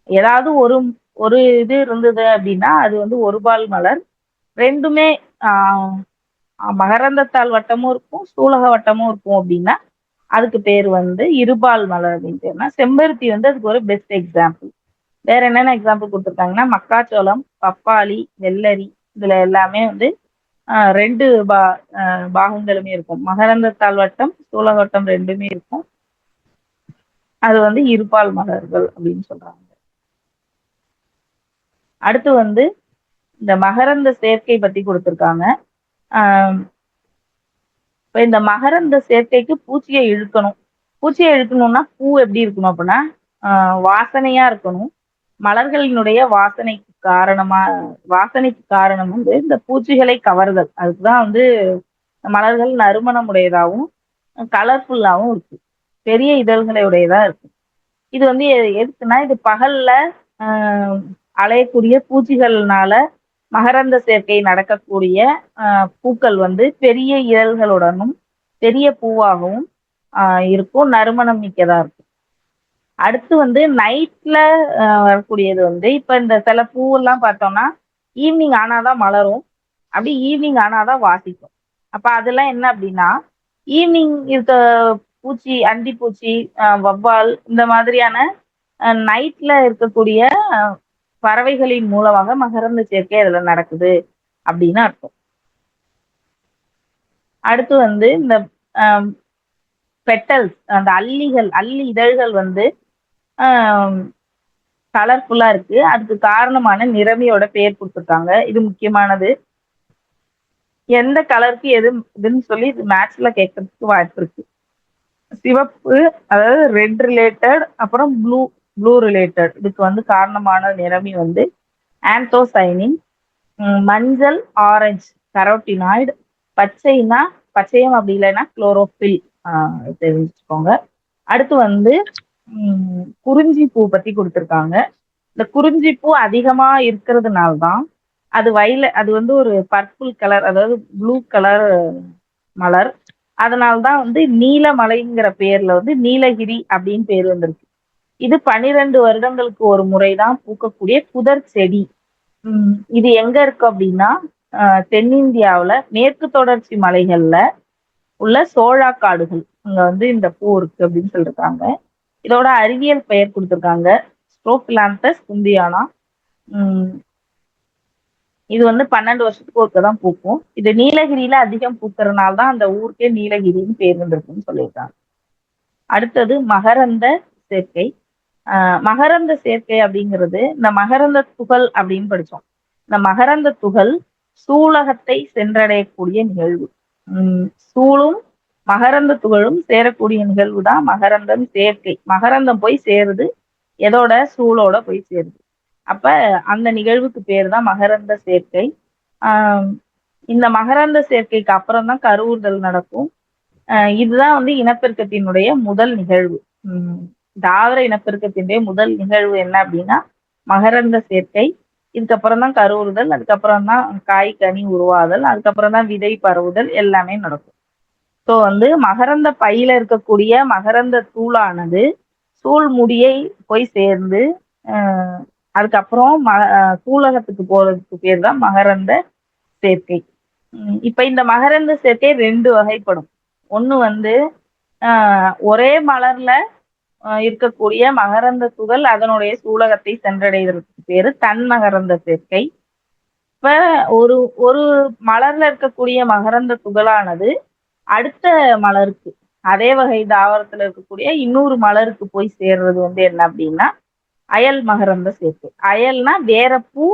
ஏதாவது ஒரு ஒரு இது இருந்தது அப்படின்னா அது வந்து ஒருபால் மலர். ரெண்டுமே மகரந்தத்தாள் வட்டமும் இருக்கும் சூலக வட்டமும் இருக்கும் அப்படின்னா அதுக்கு பேர் வந்து இருபால் மலர் அப்படின்னு பேர்னா செம்பருத்தி வந்து அதுக்கு ஒரு பெஸ்ட் எக்ஸாம்பிள். வேற என்னென்ன எக்ஸாம்பிள் கொடுத்துருக்காங்கன்னா மக்காச்சோளம், பப்பாளி, வெள்ளரி இதுல எல்லாமே வந்து 2 பாகங்களுமே இருக்கும். மகரந்தத்தாள் வட்டம் சூலக வட்டம் ரெண்டுமே இருக்கும். அது வந்து இருபால் மலர்கள் அப்படின்னு சொல்றாங்க. அடுத்து வந்து இந்த மகரந்த சேர்க்கை பத்தி கொடுத்துருக்காங்க. இப்ப இந்த மகரந்த சேர்க்கைக்கு பூச்சியை இழுக்கணும். பூச்சியை இழுக்கணும்னா பூ எப்படி இருக்கணும் அப்படின்னா வாசனையா இருக்கணும். மலர்களினுடைய வாசனைக்கு காரணம் வந்து இந்த பூச்சிகளை கவர்தல். அதுக்குதான் வந்து மலர்கள் நறுமணம் உடையதாகவும் கலர்ஃபுல்லாகவும் இருக்கு. பெரிய இதழ்களை உடையதா இருக்கு. இது வந்து எதுக்குன்னா இது பகல்ல அலையக்கூடிய பூச்சிகள்னால மகரந்த சேர்க்கை நடக்கக்கூடிய பூக்கள் வந்து பெரிய இதழ்களுடனும் பெரிய பூவாகவும் இருக்கும், நறுமணம் மிக்கதா இருக்கும். அடுத்து வந்து நைட்ல வரக்கூடியது வந்து இப்ப இந்த சில பூவெல்லாம் பார்த்தோம்னா ஈவினிங் ஆனாதான் மலரும், அப்படி ஈவினிங் ஆனாதான் வாசிக்கும். அப்ப அதெல்லாம் என்ன அப்படின்னா ஈவினிங் இருக்க பூச்சி, அண்டிப்பூச்சி, வவ்வால் இந்த மாதிரியான நைட்ல இருக்கக்கூடிய பறவைகளின் மூலமாக மகரந்த சேர்க்கை அதுல நடக்குது அப்படின்னு அர்த்தம். அடுத்து வந்து இந்த பெட்டல்ஸ், அந்த அல்லி இதழ்கள் வந்து கலர்ஃபுல்லா இருக்கு. அதுக்கு காரணமான நிறமியோட பேர் கொடுத்துருக்காங்க. இது முக்கியமானது. எந்த கலருக்கு இதுன்னு சொல்லி இது மேட்ச்ல கேட்கறதுக்கு வாய்ப்பு இருக்கு. சிவப்பு அதாவது ரெட் ரிலேட்டட், அப்புறம் ப்ளூ ரிலேட்டட். இதுக்கு வந்து காரணமான நிறமி வந்து ஆந்தோசைனின். மஞ்சள் ஆரஞ்சு கரோட்டினாய்டு. பச்சைனா பச்சையம் அப்படி இல்லைன்னா குளோரோஃபில் தெரிஞ்சுக்கோங்க. அடுத்து வந்து குறிஞ்சி பூ பத்தி கொடுத்துருக்காங்க. இந்த குறிஞ்சி பூ அதிகமா இருக்கிறதுனால்தான் அது வந்து ஒரு பர்பிள் கலர், அதாவது ப்ளூ கலர் மலர். அதனால்தான் வந்து நீலமலைங்கிற பேர்ல வந்து நீலகிரி அப்படின்னு பேர் வந்திருக்கு. இது 12 வருடங்களுக்கு ஒரு முறைதான் பூக்கக்கூடிய புதர் செடி. இது எங்க இருக்கு அப்படின்னா தென்னிந்தியாவுல மேற்கு தொடர்ச்சி மலைகள்ல உள்ள சோழா காடுகள் அங்க வந்து இந்த பூ இருக்கு அப்படின்னு சொல்லிருக்காங்க. இதோட அறிவியல் பெயர் கொடுத்திருக்காங்க ஸ்ட்ரோபிலாந்தஸ் குந்தியானா. இது வந்து 12 வருஷத்துக்கு ஒருக்கதான் பூக்கும். இது நீலகிரியில அதிகம் பூக்கறதுனால தான் அந்த ஊருக்கே நீலகிரின்னு பேர் வந்திருக்குன்னு சொல்லியிருக்காங்க. அடுத்தது மகரந்த சேர்க்கை. மகரந்த சேர்க்கை அப்படிங்கிறது இந்த மகரந்த துகள் அப்படின்னு படிச்சோம். இந்த மகரந்த துகள் சூலகத்தை சென்றடையக்கூடிய நிகழ்வு. சூளும் மகரந்த துகளும் சேரக்கூடிய நிகழ்வு தான் மகரந்தம் சேர்க்கை. மகரந்தம் போய் சேருது, எதோட சூளோட போய் சேருது. அப்ப அந்த நிகழ்வுக்கு பேர் தான் மகரந்த சேர்க்கை. இந்த மகரந்த சேர்க்கைக்கு அப்புறம் தான் கருவுறுதல் நடக்கும். இதுதான் வந்து இனப்பெருக்கத்தினுடைய முதல் நிகழ்வு. தாவர இனப்பெருக்கத்தினுடைய முதல் நிகழ்வு என்ன அப்படின்னா மகரந்த சேர்க்கை, இதுக்கப்புறம் தான் கருவுறுதல், அதுக்கப்புறம் தான் காய் கனி உருவாதல், அதுக்கப்புறம் தான் விதை பரவுதல் எல்லாமே நடக்கும். ஸோ வந்து மகரந்த பையில இருக்கக்கூடிய மகரந்த தூளானது சூல் முடியை போய் சேர்ந்து அதுக்கப்புறம் சூலகத்துக்கு போறதுக்கு பேர் தான் மகரந்த சேர்க்கை. இப்ப இந்த மகரந்த சேர்க்கை 2 வகைப்படும். ஒண்ணு வந்து ஒரே மலர்ல இருக்கக்கூடிய மகரந்த துகள் அதனுடைய சூலகத்தை சென்றடைவதற்கு பேரு தன்மகரந்த சேர்க்கை. இப்ப ஒரு ஒரு மலர்ல இருக்கக்கூடிய மகரந்த துகளானது அடுத்த மலருக்கு அதே வகை தாவரத்துல இருக்கக்கூடிய இன்னொரு மலருக்கு போய் சேர்றது வந்து என்ன அப்படின்னா அயல் மகரந்த சேர்க்கை. அயல்னா வேற பூ,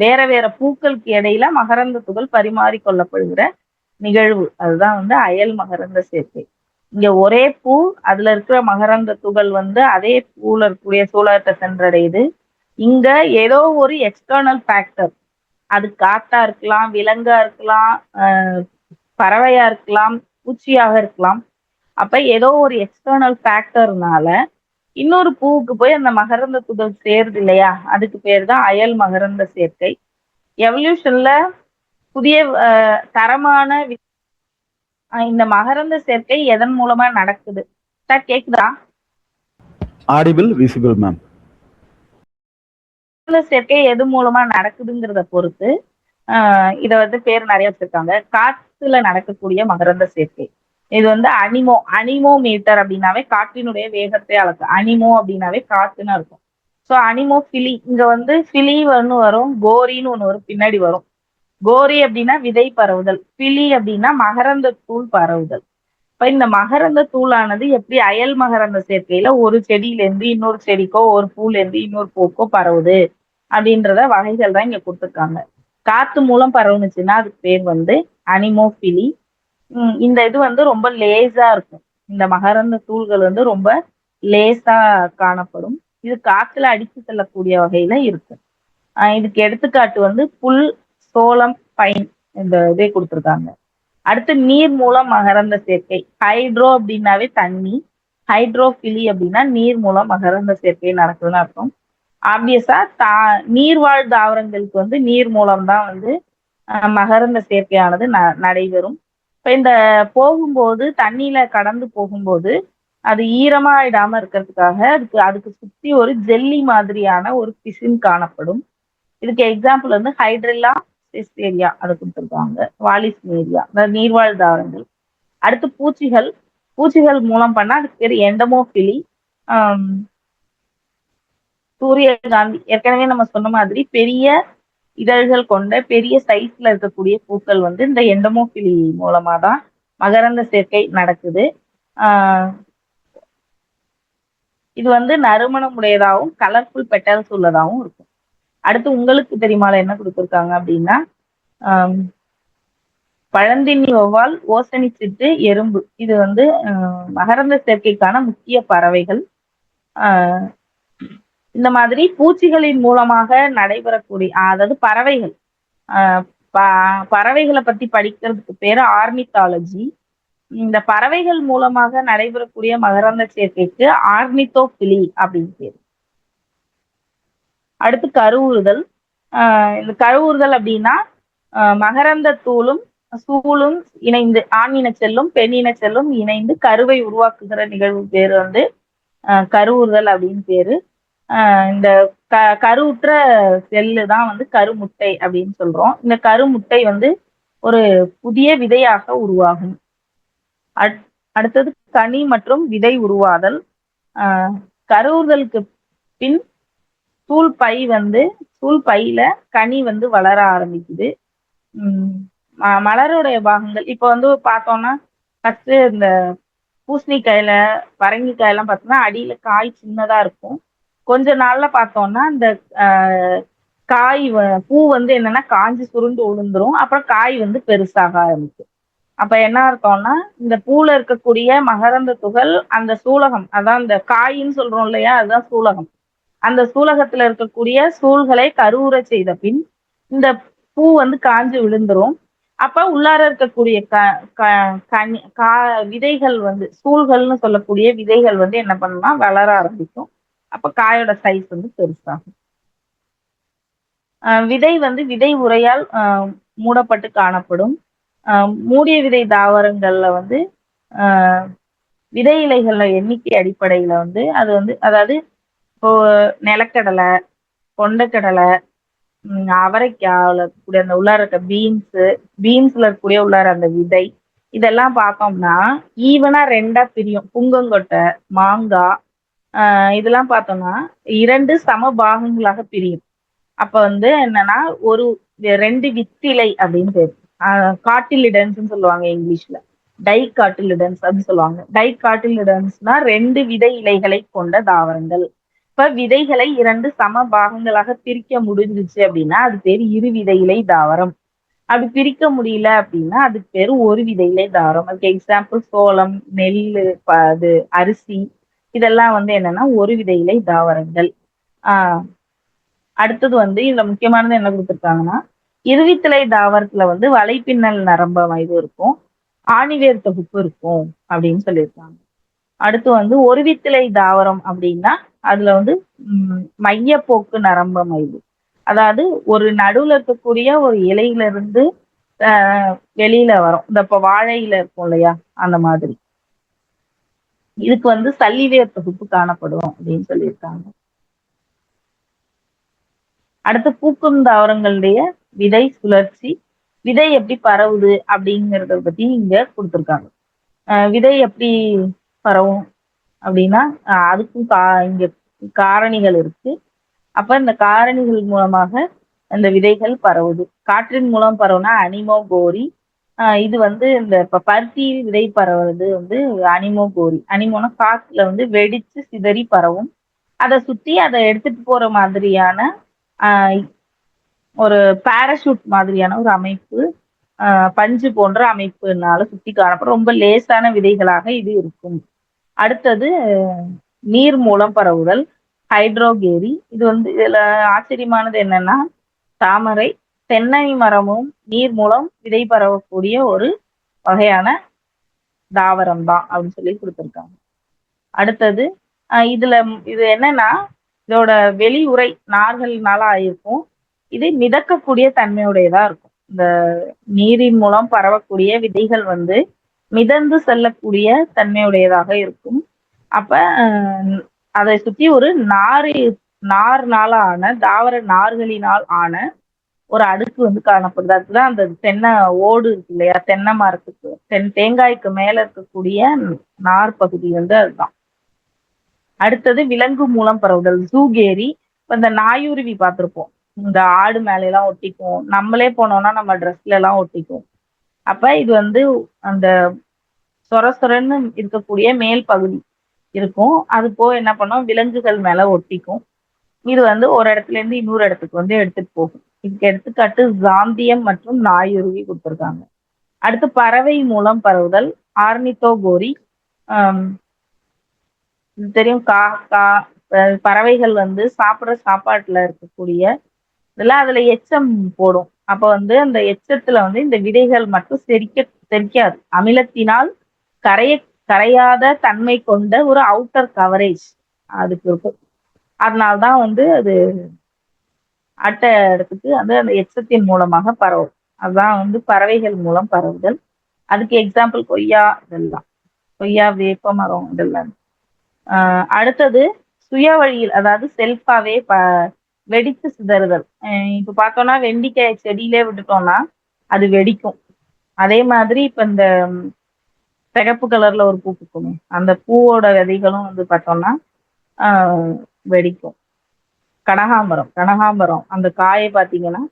வேற வேற பூக்களுக்கு இடையில மகரந்த துகள் பரிமாறிக்கொள்ளப்படுகிற நிகழ்வு, அதுதான் வந்து அயல் மகரந்த சேர்க்கை. இங்க ஒரே பூ, அதுல இருக்கிற மகரந்த துகள் வந்து அதே பூல இருக்கக்கூடிய சூலகத்தை சென்றடையுது. இங்க ஏதோ ஒரு எக்ஸ்டர்னல் ஃபேக்டர், அது காத்தா இருக்கலாம், விலங்கா இருக்கலாம், பறவையா இருக்கலாம், பூச்சியாக இருக்கலாம். அப்ப ஏதோ ஒரு எக்ஸ்டர்னல் ஃபேக்டர்னால இன்னொரு பூவுக்கு போய் அந்த மகரந்த துகள் சேருது இல்லையா, அதுக்கு பேர் தான் அயல் மகரந்த சேர்க்கை. எவல்யூஷன்ல புதிய தரமான இந்த மகரந்த சேர்க்கை எதன் மூலமா நடக்குது? சார் கேக்குதா? Audible, visible ma'am. மகரந்த சேர்க்கை எது மூலமா நடக்குதுங்கிறத பொறுத்து இத வந்து பேர் நிறைய வச்சிருக்காங்க. காத்துல நடக்கக்கூடிய மகரந்த சேர்க்கை, இது வந்து அனிமோமீட்டர் அப்படின்னாவே காற்றினுடைய வேகத்தை அளக்கு. அனிமோ அப்படின்னாவே காத்துன்னு இருக்கும். ஸோ அனிமோஃபிலி, இங்க வந்து ஃபிலி ஒன்று வரும், கோரின்னு ஒன்று வரும், பின்னாடி வரும். கோரி அப்படின்னா விதை பரவுதல், பிலி அப்படின்னா மகரந்த தூள் பரவுதல். இப்ப இந்த மகரந்த தூளானது எப்படி அயல் மகரந்த சேர்க்கையில ஒரு செடியில இருந்து இன்னொரு செடிக்கோ, ஒரு பூல இருந்து இன்னொரு பூக்கோ பரவுது அப்படின்றத வகைகள் தான் இங்க கொடுத்துருக்காங்க. காத்து மூலம் பரவுனுச்சுன்னா அதுக்கு பேர் வந்து அனிமோஃபிலி. இந்த இது வந்து ரொம்ப லேசா இருக்கும். இந்த மகரந்த தூள்கள் வந்து ரொம்ப லேசா காணப்படும். இது காத்துல அடித்து செல்லக்கூடிய வகையில இருக்கும். இதுக்கு எடுத்துக்காட்டு வந்து புல், சோளம், பைன், இந்த இதை கொடுத்துருக்காங்க. அடுத்து நீர் மூலம் மகரந்த சேர்க்கை. ஹைட்ரோ அப்படின்னாவே தண்ணி, ஹைட்ரோஃபிலி அப்படின்னா நீர் மூலம் மகரந்த சேர்க்கை நடக்குதுன்னு அர்த்தம். ஆப்வியஸா நீர்வாழ் தாவரங்களுக்கு வந்து நீர் மூலம் தான் வந்து மகரந்த சேர்க்கையானது நடைபெறும். இப்ப இந்த போகும்போது தண்ணியில கடந்து போகும்போது அது ஈரமா ஆயிடாம இருக்கிறதுக்காக அதுக்கு சுத்தி ஒரு ஜெல்லி மாதிரியான ஒரு பிசின் காணப்படும். இதுக்கு எக்ஸாம்பிள் வந்து ஹைட்ரில்லா செஸ்டேரியா அதை கொடுத்துருக்காங்க, வாலிஸ்மேரியா, அதாவது நீர்வாழ் தாவரங்கள். அடுத்து பூச்சிகள் மூலம் பண்ணா அதுக்கு பேர் எண்டமோஃபிலி. சூரியகாந்தி, ஏற்கனவே நம்ம சொன்ன மாதிரி பெரிய இதழ்கள் கொண்ட பெரிய சைஸ்ல இருக்கக்கூடிய பூக்கள் வந்து இந்த எண்டமோஃபிலி மூலமா தான் மகரந்த சேர்க்கை நடக்குது. இது வந்து நறுமணம் உடையதாகவும் கலர்ஃபுல் பெட்டல்ஸ் உள்ளதாகவும் இருக்கும். அடுத்து உங்களுக்கு தெரியுமால என்ன கொடுத்துருக்காங்க அப்படின்னா பழந்தின்னி வௌவால், ஓசனி சிட்டு, எறும்பு, இது வந்து மகரந்த சேர்க்கைக்கான முக்கிய பறவைகள். இந்த மாதிரி பூச்சிகளின் மூலமாக நடைபெறக்கூடிய, அதாவது பறவைகள், பறவைகளை பத்தி படிக்கிறதுக்கு பேரு ஆர்னித்தாலஜி. இந்த பறவைகள் மூலமாக நடைபெறக்கூடிய மகரந்த சேர்க்கைக்கு ஆர்னித்தோபிலி அப்படின்னு பேரு. அடுத்து கருவுறுதல். இந்த கருவுறுதல் அப்படின்னா மகரந்த தூளும் சூளும் இணைந்து, ஆண் இன செல்லும் பெண் இன செல்லும் இணைந்து கருவை உருவாக்குகிற நிகழ்வு பேரு வந்து கருவுறுதல் அப்படின்னு பேரு. இந்த கருவுற்ற செல்லு தான் வந்து கருமுட்டை அப்படின்னு சொல்றோம். இந்த கருமுட்டை வந்து ஒரு புதிய விதையாக உருவாகும். அடுத்தது கனி மற்றும் விதை உருவாதல். கருவுறுதலுக்கு பின் சூல் பையில கனி வந்து வளர ஆரம்பிக்குது. மலருடைய பாகங்கள் இப்ப வந்து பார்த்தோம்னா ஃபர்ஸ்ட் இந்த பூசணிக்காயில, பரங்கிக்காயெல்லாம் பார்த்தோம்னா அடியில காய் சின்னதா இருக்கும். கொஞ்ச நாள்ல பார்த்தோம்னா இந்த காய் பூ வந்து என்னன்னா காஞ்சி சுருண்டு உளுந்துரும், அப்புறம் காய் வந்து பெருசாக ஆரம்பிக்கும். அப்ப என்ன அர்த்தம்னா இந்த பூல இருக்கக்கூடிய மகரந்த துகள் அந்த சூலகம், அதான் இந்த காயின்னு சொல்றோம் இல்லையா, அதுதான் சூலகம். அந்த சூலகத்துல இருக்கக்கூடிய சூழ்களை கருவுற செய்த பின் இந்த பூ வந்து காஞ்சு விழுந்துரும். அப்ப உள்ளார இருக்கக்கூடிய விதைகள் வந்து சூழ்கள்னு சொல்லக்கூடிய விதைகள் வந்து என்ன பண்ணும்னா வளர ஆரம்பிக்கும். அப்ப காயோட சைஸ் வந்து பெருசாகும். விதை வந்து விதை உறையால் மூடப்பட்டு காணப்படும். மூடிய விதை தாவரங்கள்ல வந்து அஹ், விதை இலைகள எண்ணிக்கை அடிப்படையில வந்து அது வந்து அதாவது இப்போ நிலக்கடலை, கொண்டைக்கடலை, அவரைக்காவுல இருக்கக்கூடிய அந்த உள்ளார இருக்க பீன்ஸ்ல இருக்கக்கூடிய உள்ளார அந்த விதை இதெல்லாம் பார்த்தோம்னா ஈவனா 2ஆ பிரியும். புங்கங்கொட்டை, மாங்காய் இதெல்லாம் பார்த்தோம்னா 2 சம பாகங்களாக பிரியும். அப்ப வந்து என்னன்னா ஒரு 2 வித்திலை அப்படின்னு பேரு. காட்டிலிடன்ஸ்ன்னு சொல்லுவாங்க இங்கிலீஷ்ல. டை காட்டிலிடன்ஸ் அப்படின்னு சொல்லுவாங்க. டை காட்டிலிடன்ஸ்னா 2 விதை இலைகளை கொண்ட தாவரங்கள். இப்ப விதைகளை 2 சம பாகங்களாக பிரிக்க முடிஞ்சுச்சு அப்படின்னா அது பேர் இரு விதை இலை தாவரம். அப்படி பிரிக்க முடியல அப்படின்னா அதுக்கு பேரு ஒரு விதை இலை தாவரம். அதுக்கு எக்ஸாம்பிள் சோளம், நெல்லு, அது அரிசி இதெல்லாம் வந்து என்னன்னா ஒரு விதை இலை தாவரங்கள். ஆஹ் அடுத்தது வந்து இதுல முக்கியமானது என்ன கொடுத்துருக்காங்கன்னா இருவித்திலை தாவரத்துல வந்து வலைப்பின்னல் நரம்பு அமைவு இருக்கும், ஆணிவேர் தொகுப்பு இருக்கும் அப்படின்னு சொல்லியிருக்காங்க. அடுத்து வந்து ஒருவித்திலை தாவரம் அப்படின்னா அதுல வந்து மையப்போக்கு நரம்பு அமைவு, அதாவது ஒரு நடுவுல இருக்கக்கூடிய ஒரு இலையில இருந்து வெளியில வரும். இந்த இப்ப வாழையில இருக்கும் இல்லையா அந்த மாதிரி. இதுக்கு வந்து சல்லிவேர் தொகுப்பு காணப்படும் அப்படின்னு சொல்லியிருக்காங்க. அடுத்து பூக்கும் தாவரங்களுடைய விதை சுழற்சி, விதை எப்படி பரவுது அப்படிங்கறத பத்தி இங்க கொடுத்துருக்காங்க. விதை எப்படி பரவும் அப்படின்னா அதுக்கும் இங்க காரணிகள் இருக்கு. அப்ப இந்த காரணிகள் மூலமாக அந்த விதைகள் பரவுது. காற்றின் மூலம் பரவுனா அனிமோகோரி. இது வந்து இந்த இப்ப பருத்தியில் விதை பரவுறது வந்து அனிமோகோரி. அனிமோனா காத்துல வந்து வெடிச்சு சிதறி பரவும். அதை சுத்தி அதை எடுத்துட்டு போற மாதிரியான ஆஹ் ஒரு பாராசூட் மாதிரியான ஒரு அமைப்பு, பஞ்சு போன்ற அமைப்புனால சுத்தி காணப்படும். ரொம்ப லேசான விதைகளாக இது இருக்கும். அடுத்தது நீர் மூலம் பரவுதல், ஹைட்ரோகேரி. இது வந்து இதுல ஆச்சரியமானது என்னன்னா தாமரை, தென்னை மரமும் நீர் மூலம் விதை பரவக்கூடிய ஒரு வகையான தாவரம் தான் அப்படின்னு சொல்லி கொடுத்துருக்காங்க. அடுத்தது இதுல இது என்னன்னா இதோட வெளியுறை நார்கள்னால ஆயிருக்கும். இது மிதக்கக்கூடிய தன்மையுடையதா இருக்கும். இந்த நீரின் மூலம் பரவக்கூடிய விதைகள் வந்து மிதந்து செல்லக்கூடிய தன்மையுடையதாக இருக்கும். அப்ப அதை சுத்தி ஒரு நார்னால ஆன தாவர நார்களினால் ஆன ஒரு அடுக்கு வந்து காணப்படுது. அதுதான் அந்த தென்னை ஓடு இருக்கு இல்லையா, தென்னை மரத்துக்கு தேங்காய்க்கு மேல இருக்கக்கூடிய நார் பகுதி வந்து அதுதான். அடுத்தது விலங்கு மூலம் பரவுதல், ஜூகேரி. இப்ப இந்த நாயுருவி பார்த்திருப்போம், இந்த ஆடு மேல எல்லாம் ஒட்டிக்கும், நம்மளே போனோம்னா நம்ம ட்ரெஸ்ல எல்லாம் ஒட்டிக்கும். அப்ப இது வந்து அந்த சொர சொரன்னு இருக்கக்கூடிய மேல் பகுதி இருக்கும், அது போக என்ன பண்ணும் விலங்குகள் மேல ஒட்டிக்கும். இது வந்து ஒரு இடத்துல இருந்து இன்னொரு இடத்துக்கு வந்து எடுத்துட்டு போகும். இதுக்கு எடுத்துக்காட்டு ஜாந்தியம் மற்றும் நாயுருவி கொடுத்துருக்காங்க. அடுத்து பறவை மூலம் பரவுதல், ஆர்னித்தோகோரி. தெரியும், காக்கா, பறவைகள் வந்து சாப்பிடுற சாப்பாட்டுல இருக்கக்கூடிய இதெல்லாம் அதுல எச்சம் போடும். அப்ப வந்து அந்த எச்சத்துல வந்து இந்த விதைகள் மட்டும் செரிக்காது. அமிலத்தினால் கரைய கரையாத தன்மை கொண்ட ஒரு அவுட்டர் கவரேஜ் அதுக்கு இருக்கும். அதனால்தான் வந்து அது அட்டை இடத்துக்கு வந்து அந்த எச்சத்தின் மூலமாக பரவும். அதுதான் வந்து பறவைகள் மூலம் பரவுதல். அதுக்கு எக்ஸாம்பிள் கொய்யா, இதெல்லாம் கொய்யா, வேப்ப மரம் இதெல்லாம். அடுத்தது சுய வழியில், அதாவது செல்ஃபாவே வெடித்து சிதறுதல். இப்ப பார்த்தோம்னா வெண்டிக்காய் செடியிலே விட்டுட்டோம்னா அது வெடிக்கும். அதே மாதிரி இப்ப இந்த சிகப்பு கலர்ல ஒரு பூ பூக்குமே, அந்த பூவோட விதைகளும் வந்து பார்த்தோம்னா வெடிக்கும். கனகாம்பரம் அந்த காயை பார்த்தீங்கன்னா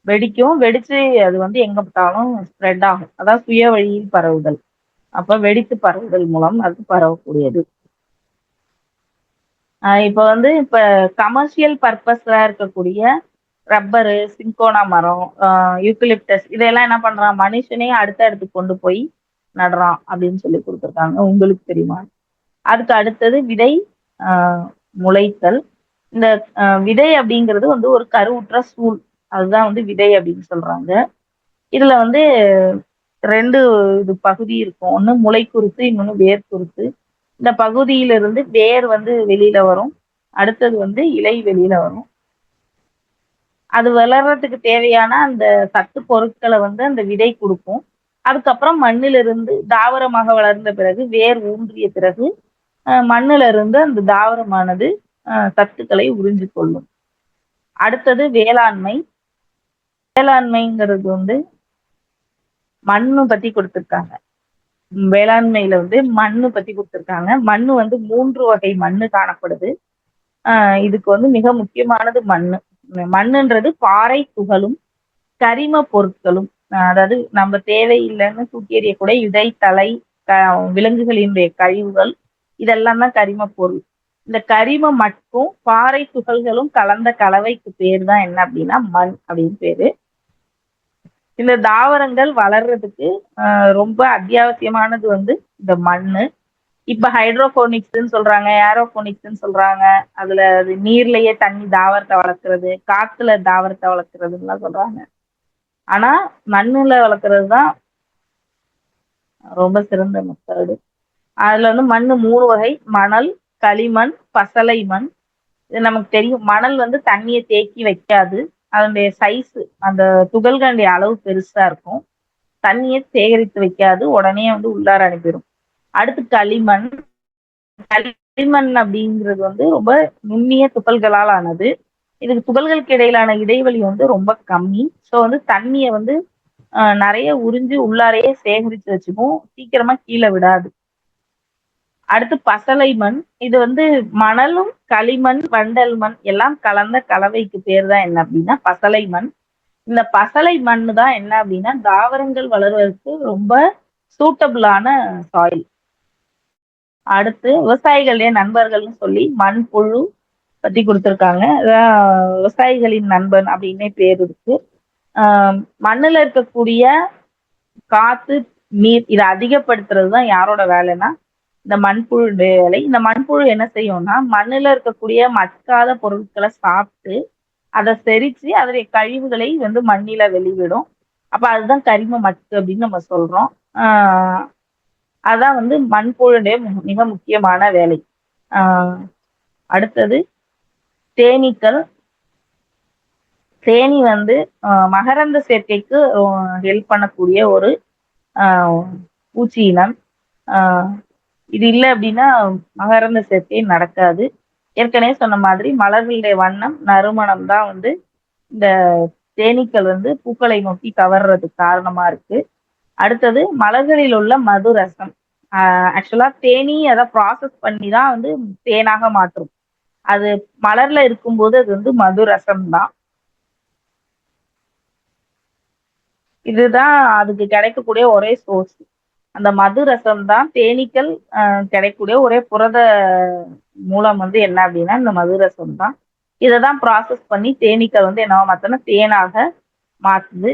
வெடிக்கும். வெடிச்சு அது வந்து எங்க பார்த்தாலும் ஸ்ப்ரெட் ஆகும். அதான் சுய வழியில் பரவுதல். அப்ப வெடித்து பரவுதல் மூலம் அது பரவக்கூடியது. இப்ப வந்து இப்ப கமர்ஷியல் பர்பஸ்ல இருக்கக்கூடிய ரப்பரு, சிங்கோனா மரம், யூக்கலிப்டஸ் இதெல்லாம் என்ன பண்றான், மனுஷனே அடுத்த இடத்துக்கு கொண்டு போய் நடுறான் அப்படின்னு சொல்லி கொடுத்துருக்காங்க. உங்களுக்கு தெரியுமா? அதுக்கு அடுத்தது விதை முளைத்தல். இந்த விதை அப்படிங்கிறது வந்து ஒரு கருவுற்ற சூழ், அதுதான் வந்து விதை அப்படின்னு சொல்றாங்க. இதுல வந்து 2 இது பகுதி இருக்கும், ஒண்ணு முளை குருத்து, இன்னொன்னு வேர் குருத்து. இந்த பகுதியிலிருந்து வேர் வந்து வெளியில வரும், அடுத்தது வந்து இலை வெளியில வரும். அது வளர்றதுக்கு தேவையான அந்த சத்து பொருட்களை வந்து அந்த விதை கொடுக்கும். அதுக்கப்புறம் மண்ணிலிருந்து தாவரமாக வளர்ந்த பிறகு வேர் ஊன்றிய பிறகு மண்ணுல இருந்து அந்த தாவரமானது சத்துக்களை உறிஞ்சு கொள்ளும். அடுத்தது வேளாண்மை. வேளாண்மைங்கிறது வந்து மண்ணு பத்தி கொடுத்திருக்காங்க. வேளாண்மையில வந்து மண்ணு பத்தி கொடுத்திருக்காங்க. மண்ணு வந்து 3 வகை மண்ணு காணப்படுது. இதுக்கு வந்து மிக முக்கியமானது மண்ணு. மண்ணுன்றது பாறை துகளும் கரிம பொருட்களும், அதாவது நம்ம தேவையில்லைன்னு தூக்கி எறியக்கூடிய இடை தலை விலங்குகளினுடைய கழிவுகள், இதெல்லாம் தான் கரிம பொருள். இந்த கரிம மற்றும் பாறை துகள்களும் கலந்த கலவைக்கு பேர் தான் என்ன அப்படின்னா மண் அப்படின்னு பேரு. இந்த தாவரங்கள் வளர்றதுக்கு ரொம்ப அத்தியாவசியமானது வந்து இந்த மண்ணு. இப்ப ஹைட்ரோபோனிக்ஸ்ன்னு சொல்றாங்க, ஏரோபோனிக்ஸ்ன்னு சொல்றாங்க. அதுல அது நீர்லயே தண்ணி தாவரத்தை வளர்க்கறது, காத்துல தாவரத்தை வளர்க்கறதுலாம் சொல்றாங்க. ஆனா மண்ணுல வளர்க்கறது தான் ரொம்ப சிறந்த மெத்தடு. அதுல வந்து மண்ணு 3 வகை: மணல், களிமண், பசலை மண். இது நமக்கு தெரியும். மணல் வந்து தண்ணியை தேக்கி வைக்காது. அதனுடைய சைஸ், அந்த துகள்களுடைய அளவு பெருசா இருக்கும். தண்ணியை சேகரித்து வைக்காது, உடனே வந்து உள்ளார அனுப்பிடும். அடுத்து களிமண். களிமண் அப்படிங்கிறது வந்து ரொம்ப நுண்ணிய துகள்களால் ஆனது. இதுக்கு துகள்களுக்கு இடையிலான இடைவெளி வந்து ரொம்ப கம்மி. ஸோ வந்து தண்ணியை வந்து நிறைய உறிஞ்சு உள்ளாரையே சேகரித்து வச்சுக்கும், சீக்கிரமா கீழே விடாது. அடுத்து பசலை மண். இது வந்து மணலும் களிமண் வண்டல் மண் எல்லாம் கலந்த கலவைக்கு பேர் தான் என்ன அப்படின்னா பசலை மண். இந்த பசலை மண் தான் என்ன அப்படின்னா தாவரங்கள் வளர்வதற்கு ரொம்ப சூட்டபிளான சாயில். அடுத்து விவசாயிகளுடைய நண்பர்கள்னு சொல்லி மண்புழு பத்தி கொடுத்துருக்காங்க. விவசாயிகளின் நண்பன் அப்படின்னே பேர் இருக்கு. மண்ணுல இருக்கக்கூடிய காத்து நீர் இதை அதிகப்படுத்துறது தான் யாரோட வேலைன்னா இந்த மண்புழு வேலை. இந்த மண்புழு என்ன செய்யும்னா மண்ணுல இருக்கக்கூடிய மட்காத பொருட்களை சாப்பிட்டு அதை செரிச்சு அதனுடைய கழிவுகளை வந்து மண்ணில வெளிவிடும். அப்ப அதுதான் கரிம மட்கு அப்படின்னு நம்ம சொல்றோம். அதான் வந்து மண்புழுடைய மிக முக்கியமான வேலை. அடுத்தது தேனீக்கள். தேனி வந்து மகரந்த சேர்க்கைக்கு ஹெல்ப் பண்ணக்கூடிய ஒரு பூச்சி இனம். இது இல்லை அப்படின்னா மகரந்த சேர்க்கை நடக்காது. ஏற்கனவே சொன்ன மாதிரி மலர்களுடைய வண்ணம் நறுமணம் தான் வந்து இந்த தேனீக்கள் வந்து பூக்களை நோக்கி கவர்றதுக்கு காரணமா இருக்கு. அடுத்தது மலர்களில் உள்ள மது ரசம். ஆக்சுவலா தேனி அதை ப்ராசஸ் பண்ணி தான் வந்து தேனாக மாற்றும். அது மலர்ல இருக்கும்போது அது வந்து மது ரசம் தான். இதுதான் அதுக்கு கிடைக்கக்கூடிய ஒரே சோர்ஸ். அந்த மது ரசம் தான் தேனீக்கள் கிடைக்கக்கூடிய ஒரே புரத மூலம் வந்து என்ன அப்படின்னா இந்த மது ரசம் தான். இதை தான் ப்ராசஸ் பண்ணி தேனீக்கள் வந்து என்னவா மாத்தனா தேனாக மாற்றுது.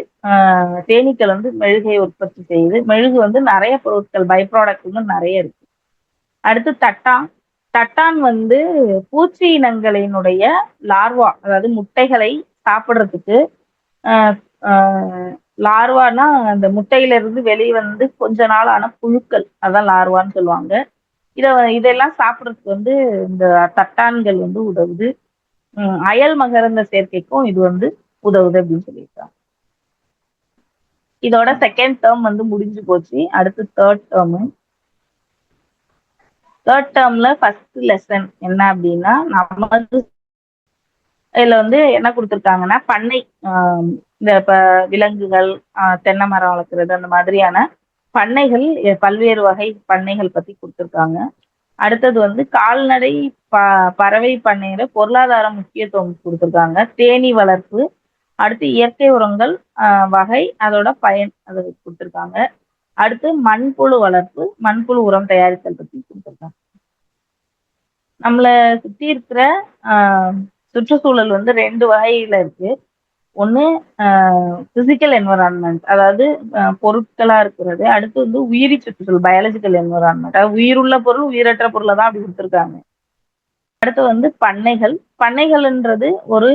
தேனீக்கள் வந்து மெழுகை உற்பத்தி செய்யுது. மெழுகு வந்து நிறைய பொருட்கள் பை ப்ராடக்ட் வந்து நிறைய இருக்கு. அடுத்து தட்டான். தட்டான் வந்து பூச்சி இனங்களினுடைய லார்வா, அதாவது முட்டைகளை சாப்பிட்றதுக்கு லார்வானா அந்த முட்டையில இருந்து வெளியே வந்து கொஞ்ச நாள் ஆன புழுக்கள், அதான் லார்வான்னு சொல்லுவாங்க. இதெல்லாம் சாப்பிட்றதுக்கு வந்து இந்த தட்டான்கள் வந்து உதவுது. அயல் மகரந்த சேர்க்கைக்கும் இது வந்து உதவுது அப்படின்னு சொல்லியிருக்காங்க. இதோட செகண்ட் டேர்ம் வந்து முடிஞ்சு போச்சு. அடுத்து தேர்ட் டேர்மு. தேர்ட் டேர்ம்ல ஃபர்ஸ்ட் லெசன் என்ன அப்படின்னா நமது இதுல வந்து என்ன கொடுத்துருக்காங்கன்னா பண்ணை, இந்த இப்ப விலங்குகள், தென்னை மரம் வளர்க்குறது, அந்த மாதிரியான பண்ணைகள், பல்வேறு வகை பண்ணைகள் பத்தி கொடுத்துருக்காங்க. அடுத்தது வந்து கால்நடை பறவை பண்ணையில பொருளாதார முக்கியத்துவம் கொடுத்துருக்காங்க. தேனீ வளர்ப்பு, அடுத்து இயற்கை உரங்கள் வகை, அதோட பயன் அதை கொடுத்துருக்காங்க. அடுத்து மண்புழு வளர்ப்பு, மண்புழு உரம் தயாரித்தல் பத்தி கொடுத்துருக்காங்க. நம்மளை சுத்தி இருக்கிற சுற்றுச்சூழல் வந்து 2 வகையில இருக்கு. ஒன்று பிசிக்கல் என்வரான்மெண்ட், அதாவது பொருட்களா இருக்கிறது. அடுத்து வந்து உயிரி சுற்றுச்சூழல், பயாலஜிக்கல் என்வரான்மெண்ட், அதாவது உயிருள்ள பொருள் உயிரற்ற பொருளை தான் அப்படி கொடுத்துருக்காங்க. அடுத்து வந்து பண்ணைகள். பண்ணைகள்ன்றது ஒரு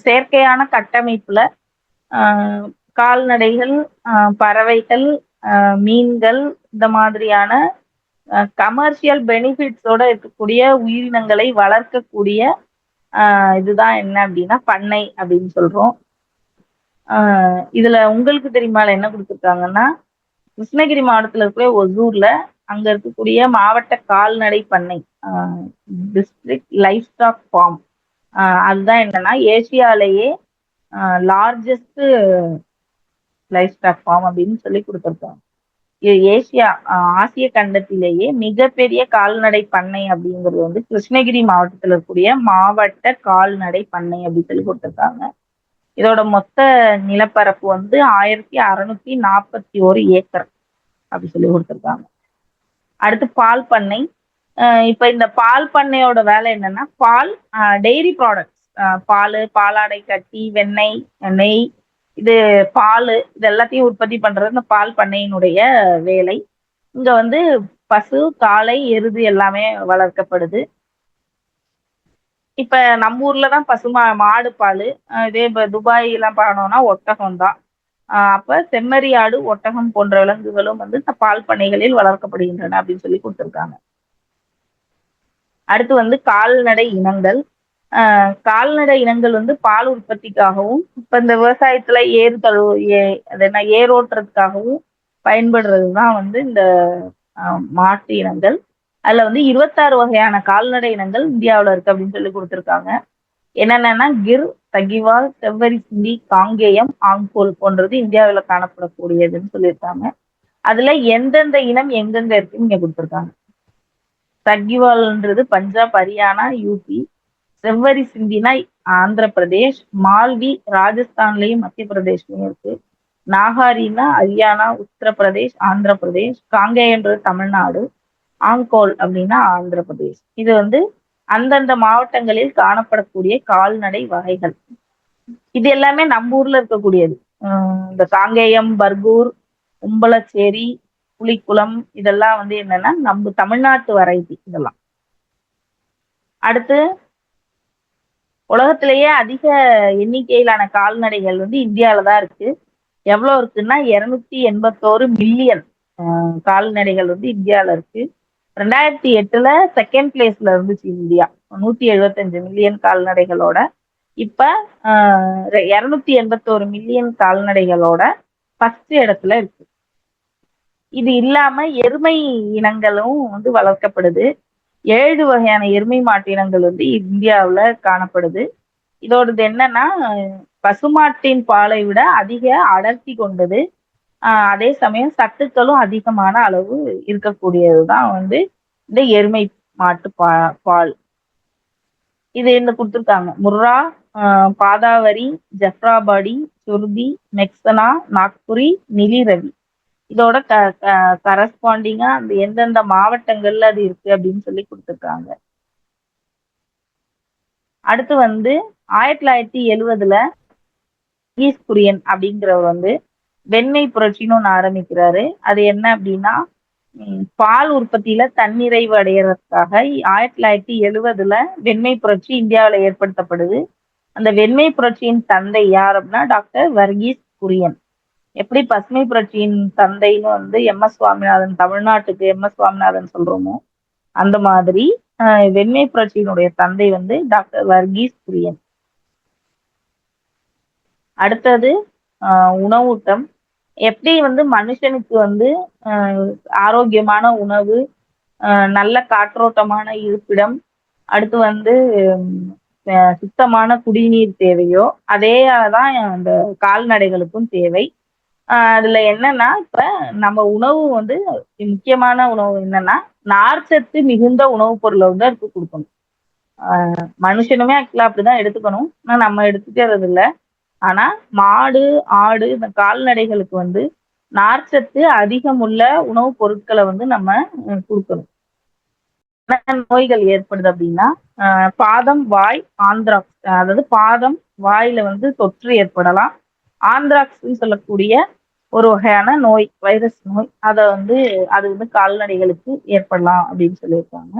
செயற்கையான கட்டமைப்புல கால்நடைகள், பறவைகள், மீன்கள், இந்த மாதிரியான கமர்ஷியல் பெனிஃபிட்ஸோட இருக்கக்கூடிய உயிரினங்களை வளர்க்கக்கூடிய இதுதான் என்ன அப்படின்னா பண்ணை அப்படின்னு சொல்றோம். இதுல உங்களுக்கு தெரியுமால என்ன கொடுத்துருக்காங்கன்னா, கிருஷ்ணகிரி மாவட்டத்துல இருக்கிற ஒசூர்ல அங்க இருக்கக்கூடிய மாவட்ட கால்நடை பண்ணை, டிஸ்ட்ரிக்ட் லைஃப் ஸ்டாக் ஃபார்ம், அதுதான் என்னன்னா ஏசியாலேயே லார்ஜஸ்ட் லைஃப் ஸ்டாக் ஃபார்ம் அப்படின்னு சொல்லி கொடுத்துருக்காங்க. ஏசியா ஆசிய கண்டத்திலேயே மிகப்பெரிய கால்நடை பண்ணை அப்படிங்கிறது வந்து கிருஷ்ணகிரி மாவட்டத்தில் இருக்கக்கூடிய மாவட்ட கால்நடை பண்ணை அப்படின்னு சொல்லி கொடுத்துருக்காங்க. இதோட மொத்த நிலப்பரப்பு வந்து 1641 ஏக்கர் அப்படி சொல்லி கொடுத்துருக்காங்க. அடுத்து பால் பண்ணை. இப்ப இந்த பால் பண்ணையோட வேலை என்னன்னா பால், டெய்ரி ப்ராடக்ட்ஸ், பால், பாலாடை கட்டி, வெண்ணெய், நெய், இது பால், இது எல்லாத்தையும் உற்பத்தி பண்றது இந்த பால் பண்ணையினுடைய வேலை. இங்க வந்து பசு, காளை, எருது எல்லாமே வளர்க்கப்படுது. இப்ப நம்ம ஊர்லதான் மாடு பால், இதே இப்ப துபாய் எல்லாம் பானோம்னா ஒட்டகம் தான். அப்ப செம்மறி ஆடு, ஒட்டகம் போன்ற விலங்குகளும் வந்து இந்த பால் பண்ணைகளில் வளர்க்கப்படுகின்றன அப்படின்னு சொல்லி கொடுத்திருக்காங்க. அடுத்து வந்து கால்நடை இனங்கள். கால்நடை இனங்கள் வந்து பால் உற்பத்திக்காகவும் இப்ப இந்த விவசாயத்துல அது என்ன ஏரோட்டுறதுக்காகவும் பயன்படுறதுதான் வந்து இந்த மாட்டு இனங்கள். அதுல வந்து 26 வகையான கால்நடை இனங்கள் இந்தியாவுல இருக்கு அப்படின்னு சொல்லி கொடுத்திருக்காங்க. என்னென்னன்னா கிர், தகிவால், செவ்வரி சிந்தி, காங்கேயம், ஆங்கோல் போன்றது இந்தியாவில் காணப்படக்கூடியதுன்னு சொல்லியிருக்காங்க. அதுல எந்தெந்த இனம் எங்கெங்க இருக்குன்னு இங்க கொடுத்திருக்காங்க. சகிவால்ன்றது பஞ்சாப், ஹரியானா, யூபி. செவ்வரி சிந்தினா ஆந்திர பிரதேஷ், மால்வி ராஜஸ்தான்லயும் மத்திய பிரதேஷ்லயும் இருக்கு. நாகாரினா ஹரியானா, உத்தரப்பிரதேஷ், ஆந்திர பிரதேஷ். காங்கேயன்றது தமிழ்நாடு. ஆங்கோல் அப்படின்னா ஆந்திர பிரதேஷ். இது வந்து அந்தந்த மாவட்டங்களில் காணப்படக்கூடிய கால்நடை வகைகள். இது எல்லாமே நம்ம ஊர்ல இருக்கக்கூடியது. இந்த காங்கேயம், பர்கூர், உம்பளச்சேரி, புலிக்குளம் இதெல்லாம் வந்து என்னன்னா நம்ம தமிழ்நாட்டு வெரைட்டி இதெல்லாம். அடுத்து உலகத்திலேயே அதிக எண்ணிக்கையிலான கால்நடைகள் வந்து இந்தியாவில தான் இருக்கு. எவ்வளவு இருக்குன்னா 281 மில்லியன் கால்நடைகள் வந்து இந்தியாவில இருக்கு. 2008 செகண்ட் பிளேஸ்ல இருந்துச்சு இந்தியா 175 மில்லியன் கால்நடைகளோட. இப்ப 281 மில்லியன் கால்நடைகளோட ஃபர்ஸ்ட் இடத்துல இருக்கு. இது இல்லாம எருமை இனங்களும் வந்து வளர்க்கப்படுது. 7 வகையான எருமை மாட்டு இனங்கள் வந்து இந்தியாவுல காணப்படுது. இதோடது என்னன்னா பசுமாட்டின் பாலை விட அதிக அடர்த்தி கொண்டது. அதே சமயம் சத்துக்களும் அதிகமான அளவு இருக்கக்கூடியதுதான் வந்து இந்த எருமை மாட்டு பால். இது என்ன கொடுத்துருக்காங்க. முர்ரா, பாதாவரி, ஜஃப்ராபாடி, சுருதி, மெக்சனா, நாக்புரி, நிலிரவி. இதோட கரஸ்பாண்டிங்கா அந்த எந்தெந்த மாவட்டங்கள்ல அது இருக்கு அப்படின்னு சொல்லி கொடுத்துருக்காங்க. அடுத்து வந்து 1970 வர்கீஸ் குரியன் அப்படிங்கிறவர் வந்து வெண்ணெய் புரட்சின்னு ஒண்ணு ஆரம்பிக்கிறாரு. அது என்ன அப்படின்னா பால் உற்பத்தியில தன்னிறைவு அடையறதுக்காக 1970 வெண்ணெய் புரட்சி இந்தியாவில ஏற்படுத்தப்படுது. அந்த வெண்ணெய் புரட்சியின் தந்தை யார் அப்படின்னா டாக்டர் வர்கீஸ் குரியன். எப்படி பசுமை புரட்சியின் தந்தைன்னு வந்து எம்.எஸ். சுவாமிநாதன், தமிழ்நாட்டுக்கு எம்.எஸ். சுவாமிநாதன் சொல்றோமோ அந்த மாதிரி வெண்ணெய் புரட்சியினுடைய தந்தை வந்து டாக்டர் வர்கீஸ் குரியன். அடுத்தது உணவூட்டம். எப்படி வந்து மனுஷனுக்கு வந்து ஆரோக்கியமான உணவு, நல்ல காற்றோட்டமான இருப்பிடம், அடுத்து வந்து சுத்தமான குடிநீர் தேவையோ அதேதான் அந்த கால்நடைகளுக்கும் தேவை. அதுல என்னன்னா இப்ப நம்ம உணவு வந்து முக்கியமான உணவு என்னன்னா நார்ச்சத்து மிகுந்த உணவுப் பொருளை வந்து அதுக்கு கொடுக்கணும். மனுஷனுமே ஆக்சுவலா அப்படிதான் எடுத்துக்கணும். ஆனா நம்ம எடுத்துக்கிறது இல்லை. ஆனா மாடு, ஆடு, இந்த கால்நடைகளுக்கு வந்து நார்ச்சத்து அதிகமுள்ள உணவுப் பொருட்களை வந்து நம்ம கொடுக்கணும். நோய்கள் ஏற்படுது அப்படின்னா பாதம், வாய், ஆந்த்ராக்ஸ், அதாவது பாதம், வாயில வந்து தொற்று ஏற்படலாம். ஆந்த்ராக்ஸ்ன்னு சொல்லக்கூடிய ஒரு வகையான நோய், வைரஸ் நோய், அது வந்து கால்நடைகளுக்கு ஏற்படலாம் அப்படின்னு சொல்லியிருக்காங்க.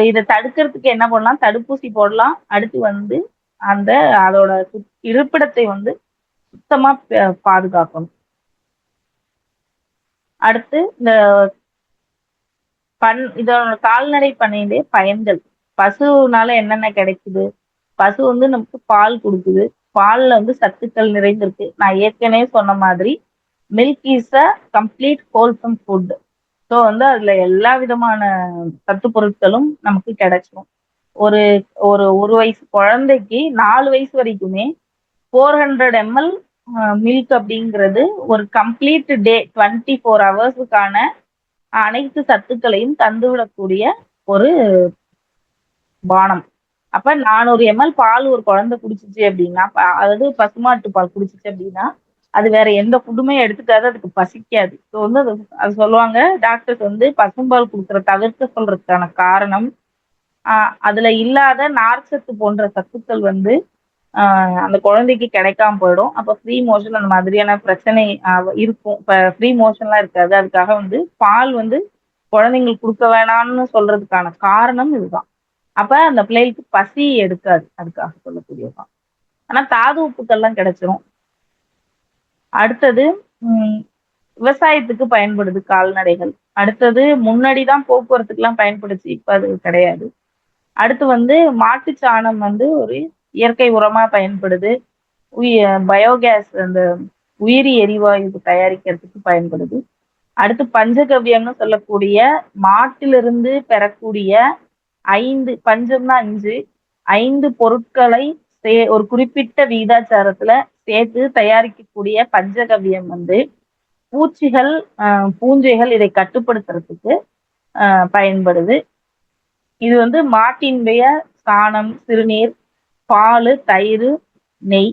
இதை தடுக்கிறதுக்கு என்ன பண்ணலாம்? தடுப்பூசி போடலாம். அடுத்து வந்து அதோட இருப்பிடத்தை வந்து சுத்தமா பாதுகாக்கணும். அடுத்து இந்த இதோட கால்நடை பண்ணையிலே பயன்கள். பசுனால என்னென்ன கிடைக்குது? பசு வந்து நமக்கு பால் குடுக்குது. பால்ல வந்து சத்துக்கள் நிறைந்திருக்கு. நான் ஏற்கனவே சொன்ன மாதிரி milk is a complete wholesome food. So வந்து அதுல எல்லா விதமான சத்து பொருட்களும் நமக்கு கிடைச்சிரும். ஒரு ஒரு 1 வயசு குழந்தைக்கு 4 வயசு வரைக்குமே 400 எம்எல் மில்க் அப்படிங்கிறது ஒரு கம்ப்ளீட் டே 24 ஹவர்ஸுக்கான அனைத்து சத்துக்களையும் தந்துவிடக்கூடிய ஒரு பானம். அப்ப 400 எம்எல் பால் ஒரு குழந்தை குடிச்சிச்சு அப்படின்னா, அதாவது பசுமாட்டு பால் குடிச்சிச்சு அப்படின்னா, அது வேற எந்த ஃபுட்டுமே எடுத்துக்காது. அதுக்கு பசிக்காது. ஸோ வந்து அது அது சொல்லுவாங்க டாக்டர்ஸ் வந்து பசும்பால் குடுக்குற தவிர்க்க சொல்றதுக்கான காரணம், அ அதுல இல்லாத நார்ச்சத்து போன்ற சத்துக்கள் வந்து அந்த குழந்தைக்கு கிடைக்காம போயிடும். அப்ப ஃப்ரீ மோஷன் அந்த மாதிரியான பிரச்சனை இருக்கும். இப்ப ஃப்ரீ மோஷன்லாம் இருக்காது. அதுக்காக வந்து பால் வந்து குழந்தைங்களுக்கு குடுக்க வேணாம்னு சொல்றதுக்கான காரணம் இதுதான். அப்ப அந்த பிள்ளைகளுக்கு பசி எடுக்காது. அதுக்காக சொல்லக்கூடியதுதான். ஆனா தாது உப்புக்கள்லாம் கிடைச்சிரும். அடுத்தது ம் விவசாயத்துக்கு பயன்படுது கால்நடைகள். அடுத்தது முன்னாடி தான் போக்குவரத்துக்குலாம் பயன்படுச்சு. இப்ப அது கிடையாது. அடுத்து வந்து மாட்டு சாணம் வந்து ஒரு இயற்கை உரமா பயன்படுது. பயோகேஸ் அந்த உயிரி எரிவாயு தயாரிக்கிறதுக்கு பயன்படுது. அடுத்து பஞ்சகவ்யம்னு சொல்லக்கூடிய மாட்டிலிருந்து பெறக்கூடிய 5 பஞ்சம்னா 5 5 பொருட்களை ஒரு குறிப்பிட்ட விகிதாச்சாரத்துல சேர்த்து தயாரிக்கக்கூடிய பஞ்சகவ்யம் வந்து பூச்சிகள், பூஞ்சைகள் இதை கட்டுப்படுத்துறதுக்கு பயன்படுது. இது வந்து மாட்டினுடைய சாணம், சிறுநீர், பாலு, தயிர், நெய்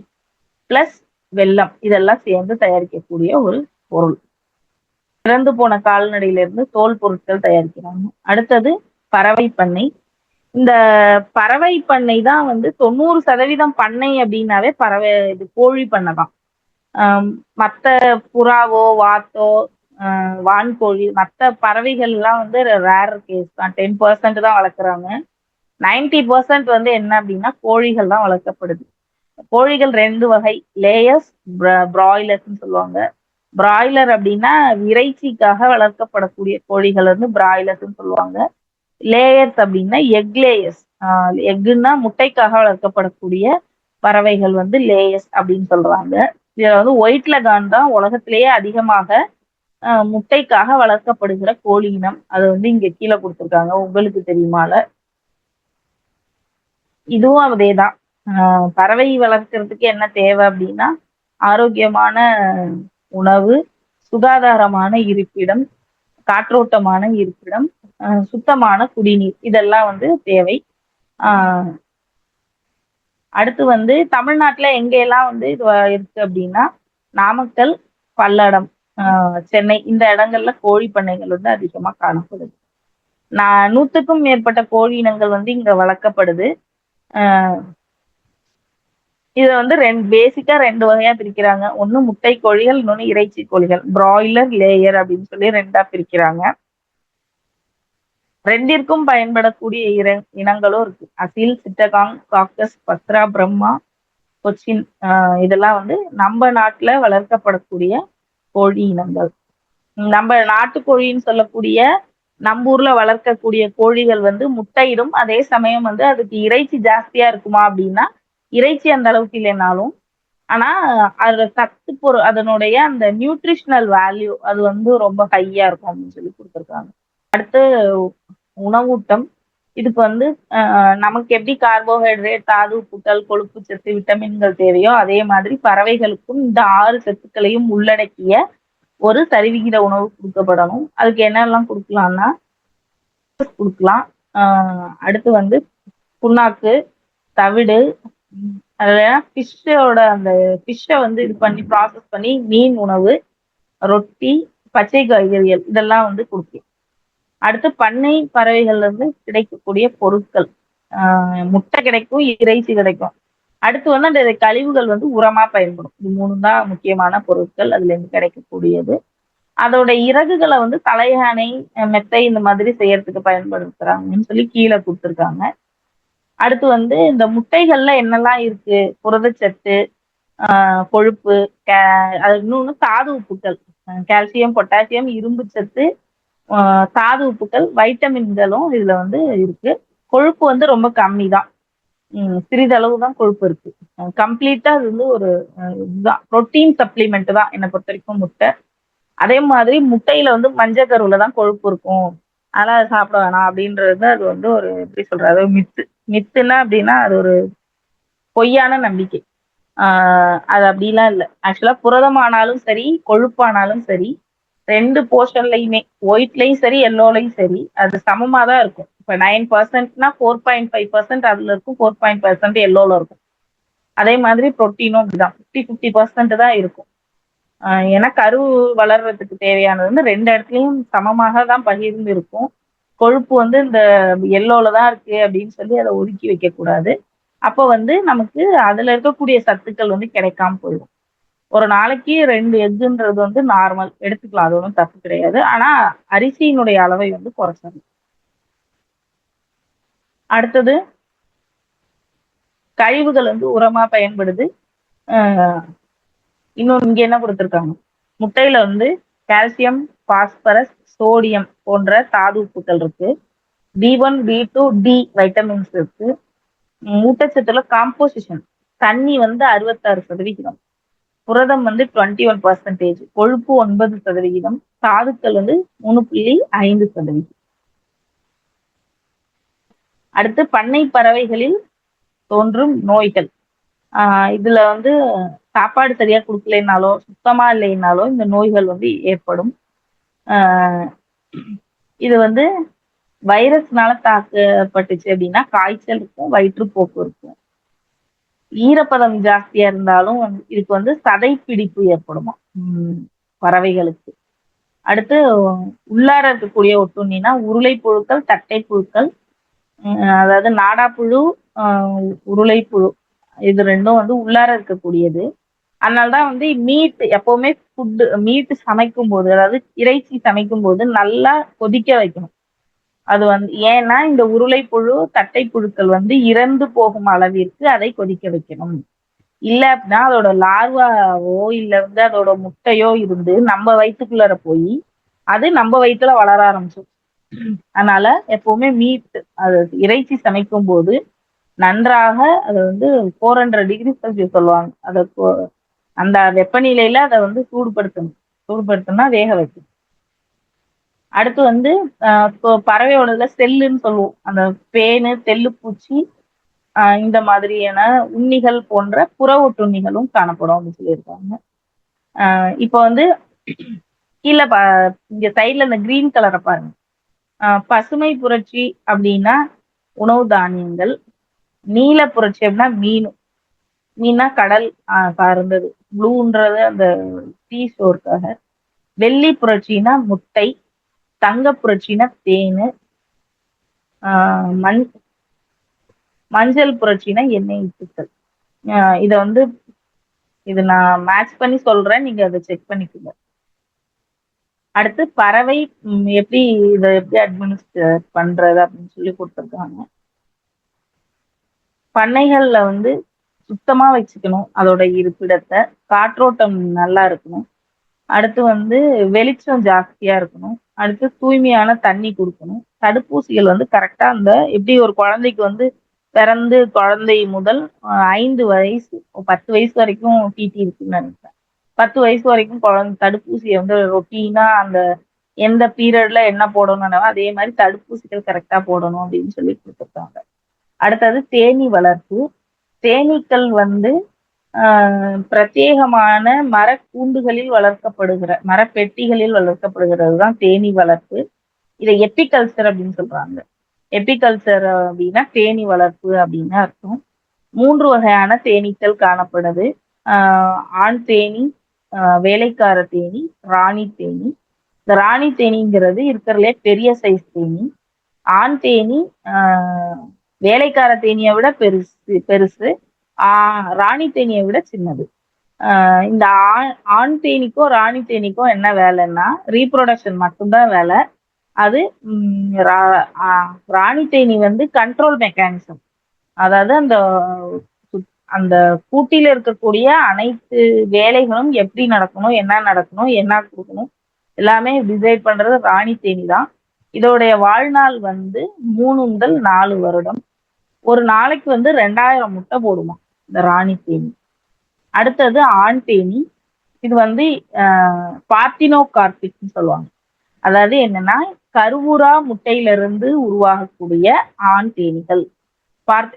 பிளஸ் வெல்லம் இதெல்லாம் சேர்ந்து தயாரிக்கக்கூடிய ஒரு பொருள். இறந்து போன கால்நடையிலிருந்து தோல் பொருட்கள் தயாரிக்கிறாங்க. அடுத்தது பறவை பண்ணை. இந்த பறவை பண்ணை தான் வந்து 90% பண்ணை அப்படின்னாவே பறவை இது கோழி பண்ணை தான். மத்த புறாவோ, வாத்தோ, வான்கோழி மத்த பறவைகள்லாம் வந்து ரேர் கேஸ் தான். 10% தான் வளர்க்குறாங்க. 90% வந்து என்ன அப்படின்னா கோழிகள் தான் வளர்க்கப்படுது. கோழிகள் 2 வகை. லேயர்ஸ், பிராய்லர்ஸ்ன்னு சொல்லுவாங்க. பிராய்லர் அப்படின்னா இறைச்சிக்காக வளர்க்கப்படக்கூடிய கோழிகள் வந்து பிராய்லர்ஸ்ன்னு சொல்லுவாங்க. லேயர்ஸ் அப்படின்னா எக் லேயர்ஸ். எக்குன்னா முட்டைக்காக வளர்க்கப்படக்கூடிய பறவைகள் வந்து லேயர்ஸ் அப்படின்னு சொல்றாங்க. இதுல வந்து ஒயிட் லகான் தான் உலகத்திலேயே அதிகமாக முட்டைக்காக வளர்க்கப்படுகிற கோழி இனம். அது வந்து இங்க கீழே கொடுத்துருக்காங்க. உங்களுக்கு தெரியுமால? இதுவும் அதேதான். பறவை வளர்க்கறதுக்கு என்ன தேவை அப்படின்னா ஆரோக்கியமான உணவு, சுகாதாரமான இருப்பிடம், காற்றோட்டமான இருப்பிடம், சுத்தமான குடிநீர் இதெல்லாம் வந்து தேவை. அடுத்து வந்து தமிழ்நாட்டுல எங்க எல்லாம் வந்து இது இருக்கு அப்படின்னா நாமக்கல், பல்லடம், சென்னை இந்த இடங்கள்ல கோழி பண்ணைகள் வந்து அதிகமா காணப்படுது. 100க்கும் மேற்பட்ட கோழி இனங்கள் வந்து இங்க வளர்க்கப்படுது. இத வந்து பேசிக்கா 2 வகையா பிரிக்கிறாங்க. ஒண்ணு முட்டை கோழிகள், இன்னொன்னு இறைச்சி கோழிகள். பிராய்லர், லேயர் அப்படின்னு சொல்லி 2ஆ பிரிக்கிறாங்க. 2ற்கும் பயன்படக்கூடிய இனங்களும் இருக்கு. அசில், சிட்டகாங், காக்கஸ், பத்ரா, பிரம்மா, கொச்சின் இதெல்லாம் வந்து நம்ம நாட்டுல வளர்க்கப்படக்கூடிய கோழி இனங்கள். நம்ம நாட்டுக்கோழின்னு சொல்லக்கூடிய நம்ம ஊர்ல வளர்க்கக்கூடிய கோழிகள் வந்து முட்டையிடும். அதே சமயம் வந்து அதுக்கு இறைச்சி ஜாஸ்தியா இருக்குமா அப்படின்னா இறைச்சி அந்த அளவுக்கு இல்லைனாலும் ஆனா அதோட சத்து பொருள் அதனுடைய அந்த நியூட்ரிஷனல் வேல்யூ அது வந்து ரொம்ப ஹையா இருக்கும் அப்படின்னு சொல்லி கொடுத்துருக்காங்க. அடுத்து உணவூட்டம். இதுக்கு வந்து நமக்கு எப்படி கார்போஹைட்ரேட், தாது உப்புக்கள், கொழுப்பு சத்து, விட்டமின்கள் தேவையோ அதே மாதிரி பறவைகளுக்கும் இந்த 6 சத்துக்களையும் உள்ளடக்கிய ஒரு சரிவிகித உணவு கொடுக்கப்படணும். அதுக்கு என்னெல்லாம் கொடுக்கலாம்னா கொடுக்கலாம். அடுத்து வந்து புண்ணாக்கு, தவிடு, ஃபிஷ்ஷோட அந்த ஃபிஷ்ஷை வந்து இது பண்ணி ப்ராசஸ் பண்ணி மீன் உணவு, ரொட்டி, பச்சை காய்கறிகள் இதெல்லாம் வந்து கொடுக்கலாம். அடுத்து பண்ணை பறவைகள்ல இருந்து கிடைக்கக்கூடிய பொருட்கள். முட்டை கிடைக்கும், இறைச்சி கிடைக்கும். அடுத்து வந்து அந்த கழிவுகள் வந்து உரமா பயன்படும். இது 3 தான் முக்கியமான பொருட்கள் அதுல இருந்து கிடைக்கக்கூடியது. அதோட இறகுகளை வந்து தலையானை, மெத்தை இந்த மாதிரி செய்யறதுக்கு பயன்படுத்துறாங்கன்னு சொல்லி கீழே கொடுத்துருக்காங்க. அடுத்து வந்து இந்த முட்டைகள்ல என்னெல்லாம் இருக்கு? புரதச்சத்து, கொழுப்பு, அது இன்னொன்னு தாது உப்புக்கள், கால்சியம், பொட்டாசியம், இரும்பு சத்து, தாது உப்புக்கள், வைட்டமின்களும் இதுல வந்து இருக்கு. கொழுப்பு வந்து ரொம்ப கம்மி தான். சிறிதளவு தான் கொழுப்பு இருக்கு. கம்ப்ளீட்டா அது வந்து ஒரு இதுதான் புரோட்டீன் சப்ளிமெண்ட் தான் என்னை பொறுத்த வரைக்கும் முட்டை. அதே மாதிரி முட்டையில வந்து மஞ்சள் கருவுல தான் கொழுப்பு இருக்கும். அதனால அதை சாப்பிட வேணாம் அப்படின்றது அது வந்து ஒரு எப்படி சொல்றது, அது மித்து. மித்துனா அப்படின்னா அது ஒரு பொய்யான நம்பிக்கை. அது அப்படிலாம் இல்ல. ஆக்சுவலா புரதமானாலும் சரி, கொழுப்பானாலும் சரி, 2 போர்ஷன்லயுமே ஒயிட்லயும் சரி, எல்லோலயும் சரி, அது சமமா தான் இருக்கும். இப்ப 9%னா 4.5% அதுல இருக்கும், 4% எல்லோல இருக்கும். அதே மாதிரி புரோட்டீனும் அப்படிதான் 50-50% தான் இருக்கும். ஏன்னா கரு வளர்றதுக்கு தேவையானது வந்து 2 இடத்துலயும் சமமாக தான் பகிர்ந்து இருக்கும். கொழுப்பு வந்து இந்த எல்லோல தான் இருக்கு அப்படின்னு சொல்லி அதை ஒதுக்கி வைக்க கூடாது. அப்போ வந்து நமக்கு அதுல இருக்கக்கூடிய சத்துக்கள் வந்து கிடைக்காம போயிடும். ஒரு நாளைக்கு 2 எக்குன்றது வந்து நார்மல் எடுத்துக்கலாம். அது ஒண்ணும் தப்பு கிடையாது. ஆனா அரிசியினுடைய அளவை வந்து குறைச்சிடணும். அடுத்தது கழிவுகள் வந்து உரமா பயன்படுது. அஹ் இன்னொன்னு இங்க என்ன கொடுத்திருக்காங்க, முட்டையில வந்து கால்சியம், பாஸ்பரஸ், சோடியம் போன்ற தாது உப்புக்கள் இருக்கு. B1 B2 D வைட்டமின்ஸ் இருக்கு. ஊட்டச்சத்துல காம்போசிஷன் தண்ணி வந்து 66%, புரதம் வந்து 21%, கொழுப்பு 9%, தாதுக்கள் வந்து 3.5%. அடுத்து பண்ணை பறவைகளில் தோன்றும் நோய்கள். இதுல வந்து சாப்பாடு சரியா கொடுக்கலைனாலோ சுத்தமா இல்லைனாலோ இந்த நோய்கள் வந்து ஏற்படும். ஆஹ் இது வந்து வைரஸ்னால தாக்கப்பட்டுச்சு அப்படின்னா காய்ச்சல் இருக்கும், வயிற்றுப்போக்கு இருக்கும். ஈரப்பதம் ஜாஸ்தியா இருந்தாலும் இதுக்கு வந்து சதை பிடிப்பு ஏற்படுமா பறவைகளுக்கு. அடுத்து உள்ளார இருக்கக்கூடிய ஒட்டுண்ணினா உருளை புழுக்கள், தட்டை புழுக்கள், அதாவது நாடாப்புழு, உருளைப்புழு, இது ரெண்டும் வந்து உள்ளார இருக்கக்கூடியது. அதனாலதான் வந்து மீட் எப்பவுமே மீட் சமைக்கும் போது, அதாவது இறைச்சி சமைக்கும் போது நல்லா கொதிக்க வைக்கணும். அது வந்து ஏன்னா இந்த உருளைப்புழு, தட்டை புழுக்கள் வந்து இறந்து போகும் அளவிற்கு அதை கொதிக்க வைக்கணும். இல்ல அப்படின்னா அதோட லார்வாவோ இல்ல வந்து அதோட முட்டையோ இருந்து நம்ம வயிற்றுக்குள்ளார போய் அது நம்ம வயிற்றுல வளர ஆரம்பிச்சிடும். அதனால எப்பவுமே மீட், அது இறைச்சி சமைக்கும் போது நன்றாக அதை வந்து 400 டிகிரி செல்சியஸ் சொல்லுவாங்க, அதை அந்த வெப்பநிலையில அதை வந்து சூடுபடுத்தணும்னா வேக வைக்கணும். அடுத்து வந்து பறவையோட செல்லுன்னு சொல்லுவோம். அந்த பேனு, தெள்ளுப்பூச்சி, இந்த மாதிரியான உண்ணிகள் போன்ற புற ஒட்டுண்ணிகளும் காணப்படும் அப்படின்னு சொல்லியிருக்காங்க. இப்போ வந்து கீழே இங்க சைட்ல இந்த கிரீன் கலரை பாருங்க. பசுமை புரட்சி அப்படின்னா உணவு தானியங்கள், நீல புரட்சி அப்படின்னா மீனா கடல் சார்ந்தது, ப்ளூன்றது அந்த டீ ஸ்டோருக்காக, வெள்ளி புரட்சினா முட்டை, தங்க புரட்சினா தேனு, மஞ்சள் புரட்சினா எண்ணெய் வித்துக்கள். இத வந்து இது நான் மேட்ச் பண்ணி சொல்றேன், நீங்க அதை செக் பண்ணிக்கோங்க. அடுத்து பறவை எப்படி இதை எப்படி அட்மினிஸ்டர் பண்றது அப்படின்னு சொல்லி கொடுத்துருக்காங்க. பண்ணைகள்ல வந்து சுத்தமா வச்சுக்கணும் அதோட இருப்பிடத்தை, காற்றோட்டம் நல்லா இருக்கணும். அடுத்து வந்து வெளிச்சம் ஜாஸ்தியா இருக்கணும். அடுத்து தூய்மையான தண்ணி கொடுக்கணும். தடுப்பூசிகள் வந்து கரெக்டா அந்த எப்படி ஒரு குழந்தைக்கு வந்து பிறந்து குழந்தை முதல் 5 வயசு 10 வயசு வரைக்கும் டிடி இருக்குன்னு நினைக்கிறேன். 10 வயசு வரைக்கும் குழந்தை தடுப்பூசியை வந்து ரொட்டீனா அந்த எந்த பீரியட்ல என்ன போடணும்னா அதே மாதிரி தடுப்பூசிகள் கரெக்டா போடணும் அப்படின்னு சொல்லி கொடுத்துருக்காங்க. அடுத்தது தேனீ வளர்ப்பு. தேனீக்கள் வந்து பிரத்யேகமான மரக்கூண்டுகளில் வளர்க்கப்படுகிற மரப்பெட்டிகளில் வளர்க்கப்படுகிறது தான் தேனீ வளர்ப்பு. இதை எப்பிகல்ச்சர் அப்படின்னு சொல்றாங்க. எப்பிகல்ச்சர் அப்படின்னா தேனீ வளர்ப்பு அப்படின்னு அர்த்தம். 3 வகையான தேனீக்கள் காணப்படுது. ஆண் தேனி, வேலைக்கார தேனி, ராணி தேனி. இந்த ராணி தேனிங்கிறது இருக்கிறதுலே பெரிய சைஸ் தேனி. ஆண் தேனி வேலைக்கார தேனியை விட பெருசு, ராணி தேனியை விட சின்னது. இந்த ஆண் தேனிக்கும் ராணி தேனிக்கும் என்ன வேலைன்னா ரீப்ரொடக்ஷன் மட்டும்தான் வேலை. அது ராணி தேனி வந்து கண்ட்ரோல் மெக்கானிசம், அதாவது அந்த அந்த கூட்டில இருக்கக்கூடிய அனைத்து வேலைகளும் எப்படி நடக்கணும், என்ன நடக்கணும், என்ன கொடுக்கணும் எல்லாமே டிசைட் பண்றது ராணி தேனி தான். இதோடைய வாழ்நாள் வந்து 3 முதல் 4 வருடம். ஒரு நாளைக்கு வந்து 2000 முட்டை போடுமா இந்த ராணி தேனி. அடுத்தது ஆண் தேனி. இது வந்து பார்த்தினோ கார்பிக்னு சொல்லுவாங்க. அதாவது என்னன்னா கருவுரா முட்டையிலிருந்து உருவாகக்கூடிய ஆண் தேனீகள்.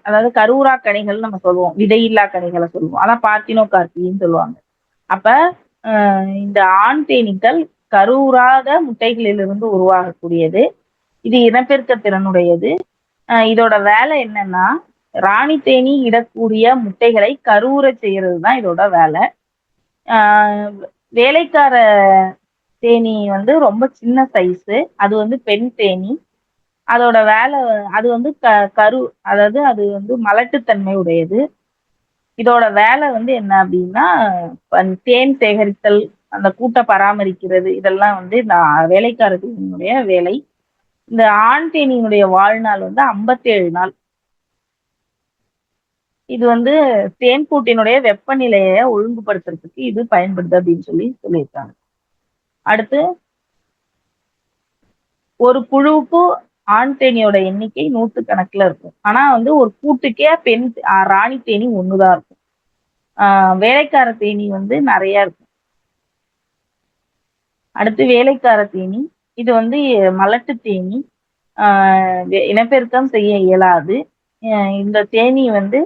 அதாவது கருவுரா கனிகள் நம்ம சொல்லுவோம், விதையில்லா கனிகளை சொல்லுவோம், ஆனா பார்த்தினோ கார்பின்னு சொல்லுவாங்க. அப்ப இந்த ஆண் தேனீக்கள் கருவுறாத முட்டைகளிலிருந்து உருவாகக்கூடியது. இது இனப்பெருக்க திறனுடையது. இதோட வேலை என்னன்னா ராணி தேனி இடக்கூடிய முட்டைகளை கருவுற செய்யறது தான் இதோட வேலை. வேலைக்கார தேனி வந்து ரொம்ப சின்ன சைஸு. அது வந்து பெண் தேனி. அதோட வேலை அது வந்து கரு அதாவது அது வந்து மலட்டுத்தன்மை உடையது. இதோட வேலை வந்து என்ன அப்படின்னா தேன் சேகரித்தல், அந்த கூட்டை பராமரிக்கிறது, இதெல்லாம் வந்து இந்த வேலைக்கார தேனியினுடைய வேலை. இந்த ஆண் தேனியினுடைய வாழ்நாள் வந்து 57 நாள். இது வந்து தேன்கூட்டினுடைய வெப்பநிலையை ஒழுங்குபடுத்துறதுக்கு இது பயன்படுது அப்படின்னு சொல்லியிருக்காங்க. அடுத்து ஒரு குழுவுக்கு ஆண் தேனியோட எண்ணிக்கை 100 கணக்குல இருக்கும். ஆனா வந்து ஒரு கூட்டுக்கே ராணி தேனி ஒண்ணுதான் இருக்கும். வேலைக்கார தேனி வந்து நிறைய இருக்கும். அடுத்து வேலைக்கார தேனி. இது வந்து மலட்டு தேனி. இனப்பெருக்கம் செய்ய இயலாது. இந்த தேனி வந்து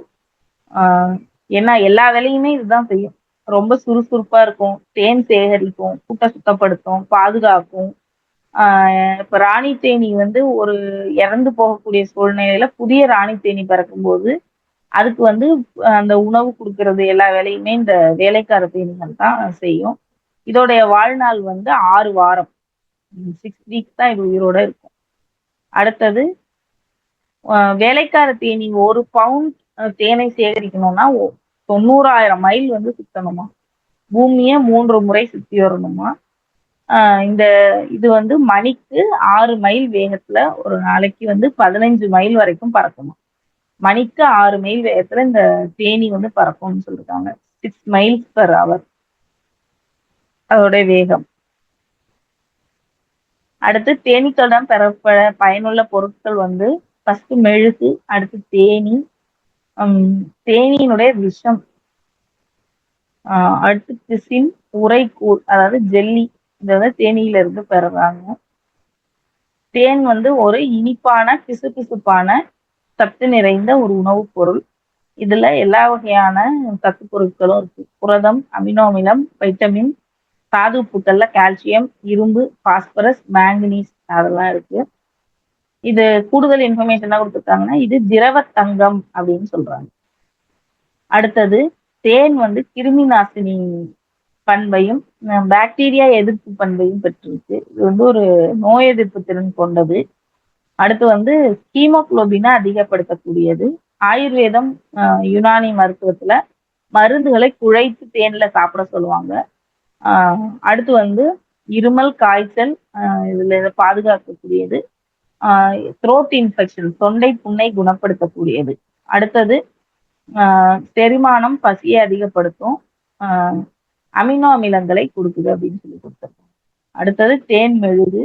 ஏன்னா எல்லா வேலையுமே இதுதான் செய்யும். ரொம்ப சுறுசுறுப்பா இருக்கும், தேன் சேகரிக்கும், கூட்டை சுத்தப்படுத்தும், பாதுகாக்கும். இப்ப ராணி தேனி வந்து ஒரு இறந்து போகக்கூடிய சூழ்நிலையில புதிய ராணி தேனி பிறக்கும்போது அதுக்கு வந்து அந்த உணவு கொடுக்கறது எல்லா வேலையுமே இந்த வேலைக்கார தேனிகள் தான் செய்யும். இதோடைய வாழ்நாள் வந்து 6 வாரம், 6 வீக்ஸ் தான் இது உயிரோட இருக்கும். அடுத்தது வேலைக்கார தேனி 1 பவுண்ட் தேனை சேகரிக்கணும்னா 90,000 மைல் வந்து சுத்தணுமா, பூமியை 3 முறை சுத்தி வரணுமா. இந்த இது வந்து மணிக்கு 6 மைல் வேகத்துல ஒரு நாளைக்கு வந்து 15 மைல் வரைக்கும் பறக்குமா. மணிக்கு 6 மைல் வேகத்துல இந்த தேனி வந்து பறக்கும்னு சொல்லிருக்காங்க. 6 மைல்ஸ் பர் அவர் அதோட வேகம். அடுத்து தேனீக்களிடம் பெறப்பட பயனுள்ள பொருட்கள் வந்து ஃபர்ஸ்ட் மெழுகு, அடுத்து தேனி, தேனியினுடைய விஷம், அடுத்து பிசின், உரைக்கூழ் அதாவது ஜெல்லி, இதை வந்து தேனியில இருந்து பெறுறாங்க. தேன் வந்து ஒரு இனிப்பான பிசுபிசுப்பான சத்து நிறைந்த ஒரு உணவுப் பொருள். இதுல எல்லா வகையான சத்து பொருட்களும் இருக்கு. புரதம், அமினோ அமிலம், வைட்டமின், தாது உப்புக்கள்ல கால்சியம், இரும்பு, பாஸ்பரஸ், மேங்கனீஸ் அதெல்லாம் இருக்கு. இது கூடுதல் இன்ஃபர்மேஷன் கொடுத்துருக்காங்கன்னா இது திரவ தங்கம் அப்படின்னு சொல்றாங்க. அடுத்தது தேன் வந்து கிருமி நாசினி பண்பையும் பாக்டீரியா எதிர்ப்பு பண்பையும் பெற்றிருக்கு. இது வந்து ஒரு நோய் எதிர்ப்பு திறன் கொண்டது. அடுத்து வந்து ஹீமோகுளோபினை அதிகப்படுத்தக்கூடியது. ஆயுர்வேதம், யுனானி மருத்துவத்துல மருந்துகளை குழைத்து தேன்ல சாப்பிட சொல்லுவாங்க. அடுத்து வந்து இருமல், காய்ச்சல் இதுல பாதுகாக்கக்கூடியது. த்ரோட் இன்ஃபெக்ஷன், தொண்டை புண்ணை குணப்படுத்தக்கூடியது. அடுத்தது செரிமானம், பசியை அதிகப்படுத்தும், அமினோ அமிலங்களை கொடுக்குது அப்படின்னு சொல்லி கொடுத்துருக்காங்க. அடுத்தது தேன் மெழுகு.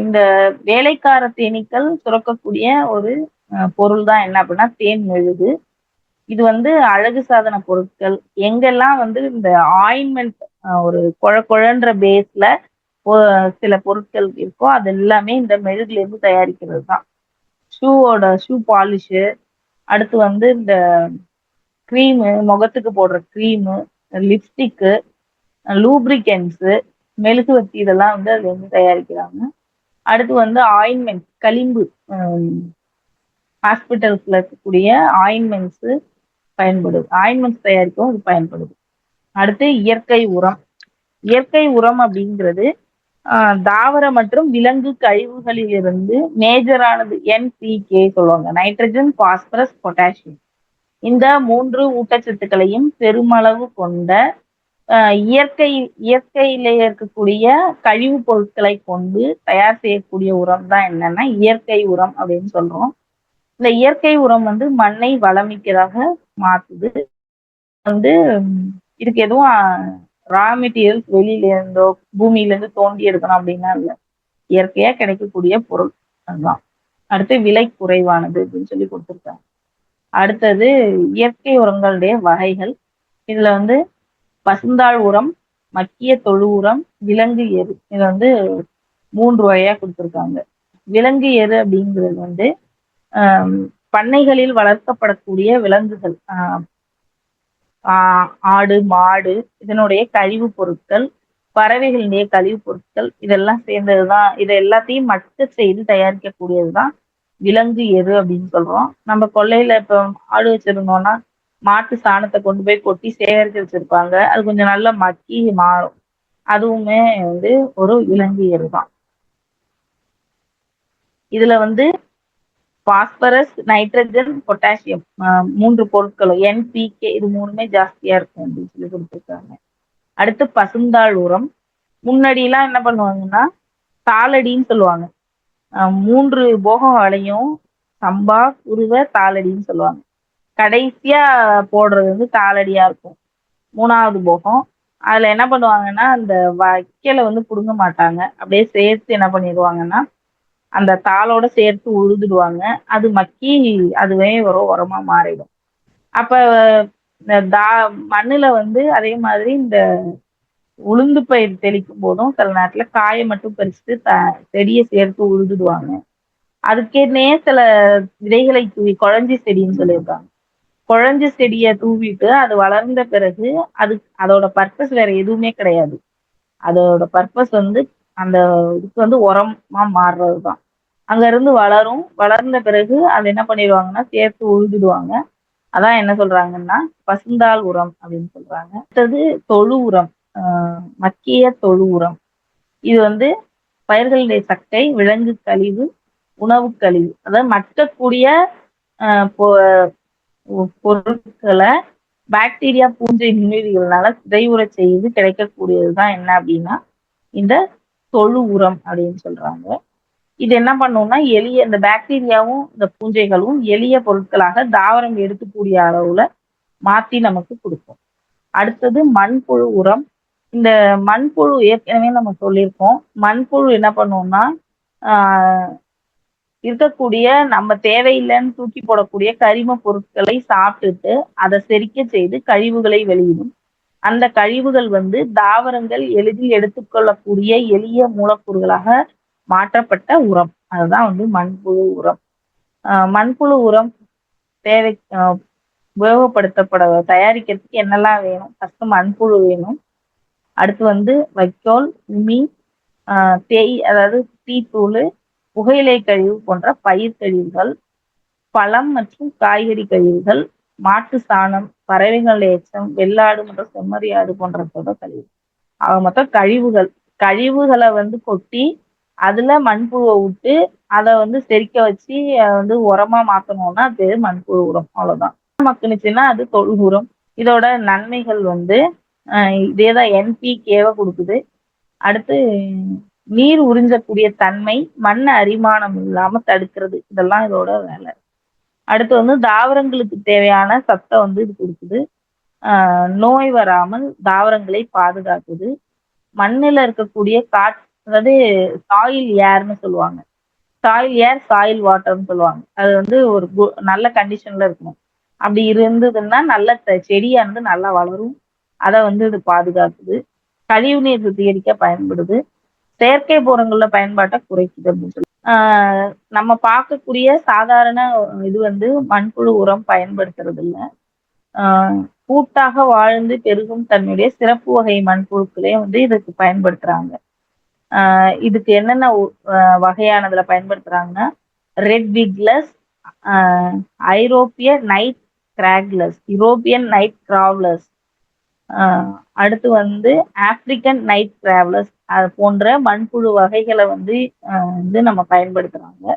இந்த வேலைக்கார தேனீக்கள் சுரக்கக்கூடிய ஒரு பொருள் தான் என்ன அப்படின்னா தேன் மெழுகு. இது வந்து அழகு சாதன பொருட்கள் எங்கெல்லாம் வந்து இந்த ஆயின்மெண்ட் ஒரு குழன்ற பேஸ்ல சில பொருட்கள் இருக்கோ அது எல்லாமே இந்த மெழுகுல இருந்து தயாரிக்கிறது தான். ஷூ பாலிஷு, அடுத்து வந்து இந்த க்ரீமு, முகத்துக்கு போடுற க்ரீமு, லிப்ஸ்டிக்கு, லூப்ரிகன்ஸு, மெழுகுவர்த்தி இதெல்லாம் வந்து அதுல இருந்து தயாரிக்கிறாங்க. அடுத்து வந்து ஆயின்மெண்ட், களிம்பு, ஹாஸ்பிட்டல்ஸ்ல இருக்கக்கூடிய ஆயின்மெண்ட்ஸு பயன்படுது. ஆயின்மெண்ட்ஸ் தயாரிக்கவும் இது பயன்படுது. அடுத்து இயற்கை உரம். இயற்கை உரம் அப்படிங்கிறது தாவர மற்றும் விலங்கு கழிவுகளிலிருந்து மேஜரானது NPK சொல்லுவாங்க, நைட்ரஜன், பாஸ்பரஸ், பொட்டாசியம். இந்த 3 ஊட்டச்சத்துக்களையும் பெருமளவு கொண்ட இயற்கையில இருக்கக்கூடிய கழிவு பொருட்களை கொண்டு தயார் செய்யக்கூடிய உரம் தான் என்னன்னா இயற்கை உரம் அப்படின்னு சொல்றோம். இந்த இயற்கை உரம் வந்து மண்ணை வளமிக்கதாக மாத்துது. வந்து இதுக்கு எதுவும் ரா மெட்டீரியல்ஸ் வெளியில இருந்தோ பூமியில இருந்து தோண்டி எடுக்கணும் அப்படின்னா இல்லை, இயற்கையா கிடைக்கக்கூடிய பொருள் அதுதான். அடுத்து விலை குறைவானது அப்படின்னு சொல்லி கொடுத்துருக்காங்க. அடுத்தது இயற்கை உரங்களுடைய வகைகள். இதுல வந்து பசுந்தாள் உரம், மக்கிய தொழு உரம், விலங்கு எரு. இது வந்து 3 வகையா கொடுத்துருக்காங்க. விலங்கு எரு அப்படிங்கிறது வந்து ஆஹ் பண்ணைகளில் வளர்க்கப்படக்கூடிய விலங்குகள், ஆடு, மாடு, இதனுடைய கழிவுப் பொருட்கள், பறவைகளுடைய கழிவுப் பொருட்கள், இதெல்லாம் சேர்ந்ததுதான். இதை எல்லாத்தையும் மக்க செய்து தயாரிக்கக்கூடியதுதான் விலங்கு எரு அப்படின்னு சொல்றோம். நம்ம கொல்லையில இப்ப ஆடு வச்சிருந்தோம்னா மாட்டு சாணத்தை கொண்டு போய் கொட்டி சேகரிச்சு வச்சிருப்பாங்க. அது கொஞ்சம் நல்லா மக்கி மாறும். அதுவுமே வந்து ஒரு விலங்கு எரு தான். இதுல வந்து பாஸ்பரஸ், நைட்ரஜன், பொட்டாசியம் 3 பொருட்களும் என்பிகே இது 3மே ஜாஸ்தியா இருக்கும் அப்படின்னு சொல்லி கொடுத்துருக்காங்க. அடுத்து பசுந்தாள் உரம். முன்னாடிலாம் என்ன பண்ணுவாங்கன்னா தாளடின்னு சொல்லுவாங்க. 3 போகம் விளையும். சம்பா, குருவை, தாளடின்னு சொல்லுவாங்க. கடைசியா போடுறது வந்து தாளடியா இருக்கும், 3வது போகம். அதுல என்ன பண்ணுவாங்கன்னா அந்த வைக்கலை வந்து புடுங்க மாட்டாங்க, அப்படியே சேர்த்து என்ன பண்ணிடுவாங்கன்னா அந்த தாளோட சேர்த்து உழுதுடுவாங்க. அது மக்கி அதுவே ஒரு உரமா மாறிடும். அப்ப இந்த மண்ணுல வந்து அதே மாதிரி இந்த உளுந்து பயிர் தெளிக்கும் போதும் சில நேரத்துல காயை மட்டும் பறிச்சுட்டு செடியை சேர்த்து உழுதுடுவாங்க. அதுக்கேனே சில விதைகளை தூவி குழஞ்சி செடின்னு சொல்லியிருக்காங்க. குழஞ்சு செடியை தூவிட்டு அது வளர்ந்த பிறகு அதோட பர்பஸ் வேற எதுவுமே கிடையாது. அதோட பர்பஸ் வந்து அந்த இதுக்கு வந்து உரமா மாறுறதுதான். அங்க இருந்து வளரும். வளர்ந்த பிறகு அது என்ன பண்ணிடுவாங்கன்னா சேர்த்து உழுதுடுவாங்க. அதான் என்ன சொல்றாங்கன்னா பசுந்தாள் உரம் அப்படின்னு சொல்றாங்க. அடுத்தது தொழு உரம், மக்கிய தொழு உரம். இது வந்து பயிர்களுடைய சக்கை, விலங்கு கழிவு, உணவு கழிவு, அதாவது மக்கக்கூடிய பொருட்களை பாக்டீரியா, பூஞ்சை, நுண்ணுயிரிகள்னால சிதைவுற செய்து கிடைக்கக்கூடியதுதான் என்ன அப்படின்னா இந்த தொழு உரம் அப்படின்னு சொல்றாங்க. இது என்ன பண்ணும்னா எளிய இந்த பாக்டீரியாவும் இந்த பூஞ்சைகளும் எளிய பொருட்களாக தாவரம் எடுக்கக்கூடிய அளவுல மாத்தி நமக்கு கொடுக்கும். அடுத்தது மண்புழு உரம். இந்த மண்புழு ஏற்கனவே நம்ம சொல்லியிருக்கோம். மண்புழு என்ன பண்ணும்னா ஆஹ் இருக்கக்கூடிய நம்ம தேவையில்லைன்னு தூக்கி போடக்கூடிய கரிம பொருட்களை சாப்பிட்டுட்டு அதை செரிக்க செய்து கழிவுகளை வெளியிடும். அந்த கழிவுகள் வந்து தாவரங்கள் எளிதில் எடுத்துக்கொள்ளக்கூடிய எளிய மூலக்கூறுகளாக மாற்றப்பட்ட உரம். அதுதான் வந்து மண்புழு உரம். மண்புழு உரம் தேவை உபயோகப்படுத்தப்பட தயாரிக்கிறதுக்கு என்னெல்லாம் வேணும்? ஃபர்ஸ்ட் மண்புழு வேணும். அடுத்து வந்து வைக்கோல், உமி, தேய் அதாவது டீத்தூள், புகையிலை கழிவு போன்ற பயிர் கழிவுகள், பழம் மற்றும் காய்கறி கழிவுகள், மாட்டு சாணம், பறவைகள் எச்சம், வெள்ளாடு மற்றும் செம்மறியாடு போன்றதோட கழிவு. மொத்தம் கழிவுகளை வந்து கொட்டி அதுல மண்புழுவை விட்டு அதை வந்து செரிக்க வச்சு வந்து உரமா மாத்தணும்னா அது மண்புழு உரம். அவ்வளவுதான். மக்குனுச்சுன்னா அது தொழு உரம். இதோட நன்மைகள் வந்து இதேதான் என்பிகேவை கொடுக்குது. அடுத்து நீர் உறிஞ்சக்கூடிய தன்மை, மண் அரிமானம் இல்லாம தடுக்கிறது, இதெல்லாம் இதோட வேலை. அடுத்து வந்து தாவரங்களுக்கு தேவையான சத்தை வந்து இது கொடுக்குது. நோய் வராமல் தாவரங்களை பாதுகாக்குது. மண்ணில் இருக்கக்கூடிய அதாவது சாயில் ஏர்னு சொல்லுவாங்க. சாயில் ஏர், சாயில் வாட்டர்னு சொல்லுவாங்க. அது வந்து ஒரு நல்ல கண்டிஷன்ல இருக்கணும். அப்படி இருந்ததுன்னா நல்ல செடியா இருந்து நல்லா வளரும். அதை வந்து இது பாதுகாக்குது. கழிவு நீர் சுத்திகரிக்க பயன்படுது. செயற்கை போரங்கள்ல பயன்பாட்டை குறைக்குது அப்படின்னு சொல்லி நம்ம பார்க்கக்கூடிய சாதாரண இது வந்து மண்புழு உரம் பயன்படுத்துறது இல்லை. கூட்டாக வாழ்ந்து பெருகும் தன்னுடைய சிறப்பு வகை மண்புழுக்களே வந்து இதுக்கு பயன்படுத்துறாங்க. இதுக்கு என்னென்ன வகையானதுல பயன்படுத்துறாங்கன்னா ரெட் விக்லஸ், ஐரோப்பிய நைட் கிராக்லஸ், யூரோப்பியன் நைட் கிராவ்லஸ், அடுத்து வந்து ஆப்பிரிக்கன் நைட் கிராவ்லஸ், அது போன்ற மண்புழு வகைகளை வந்து நம்ம பயன்படுத்துறாங்க.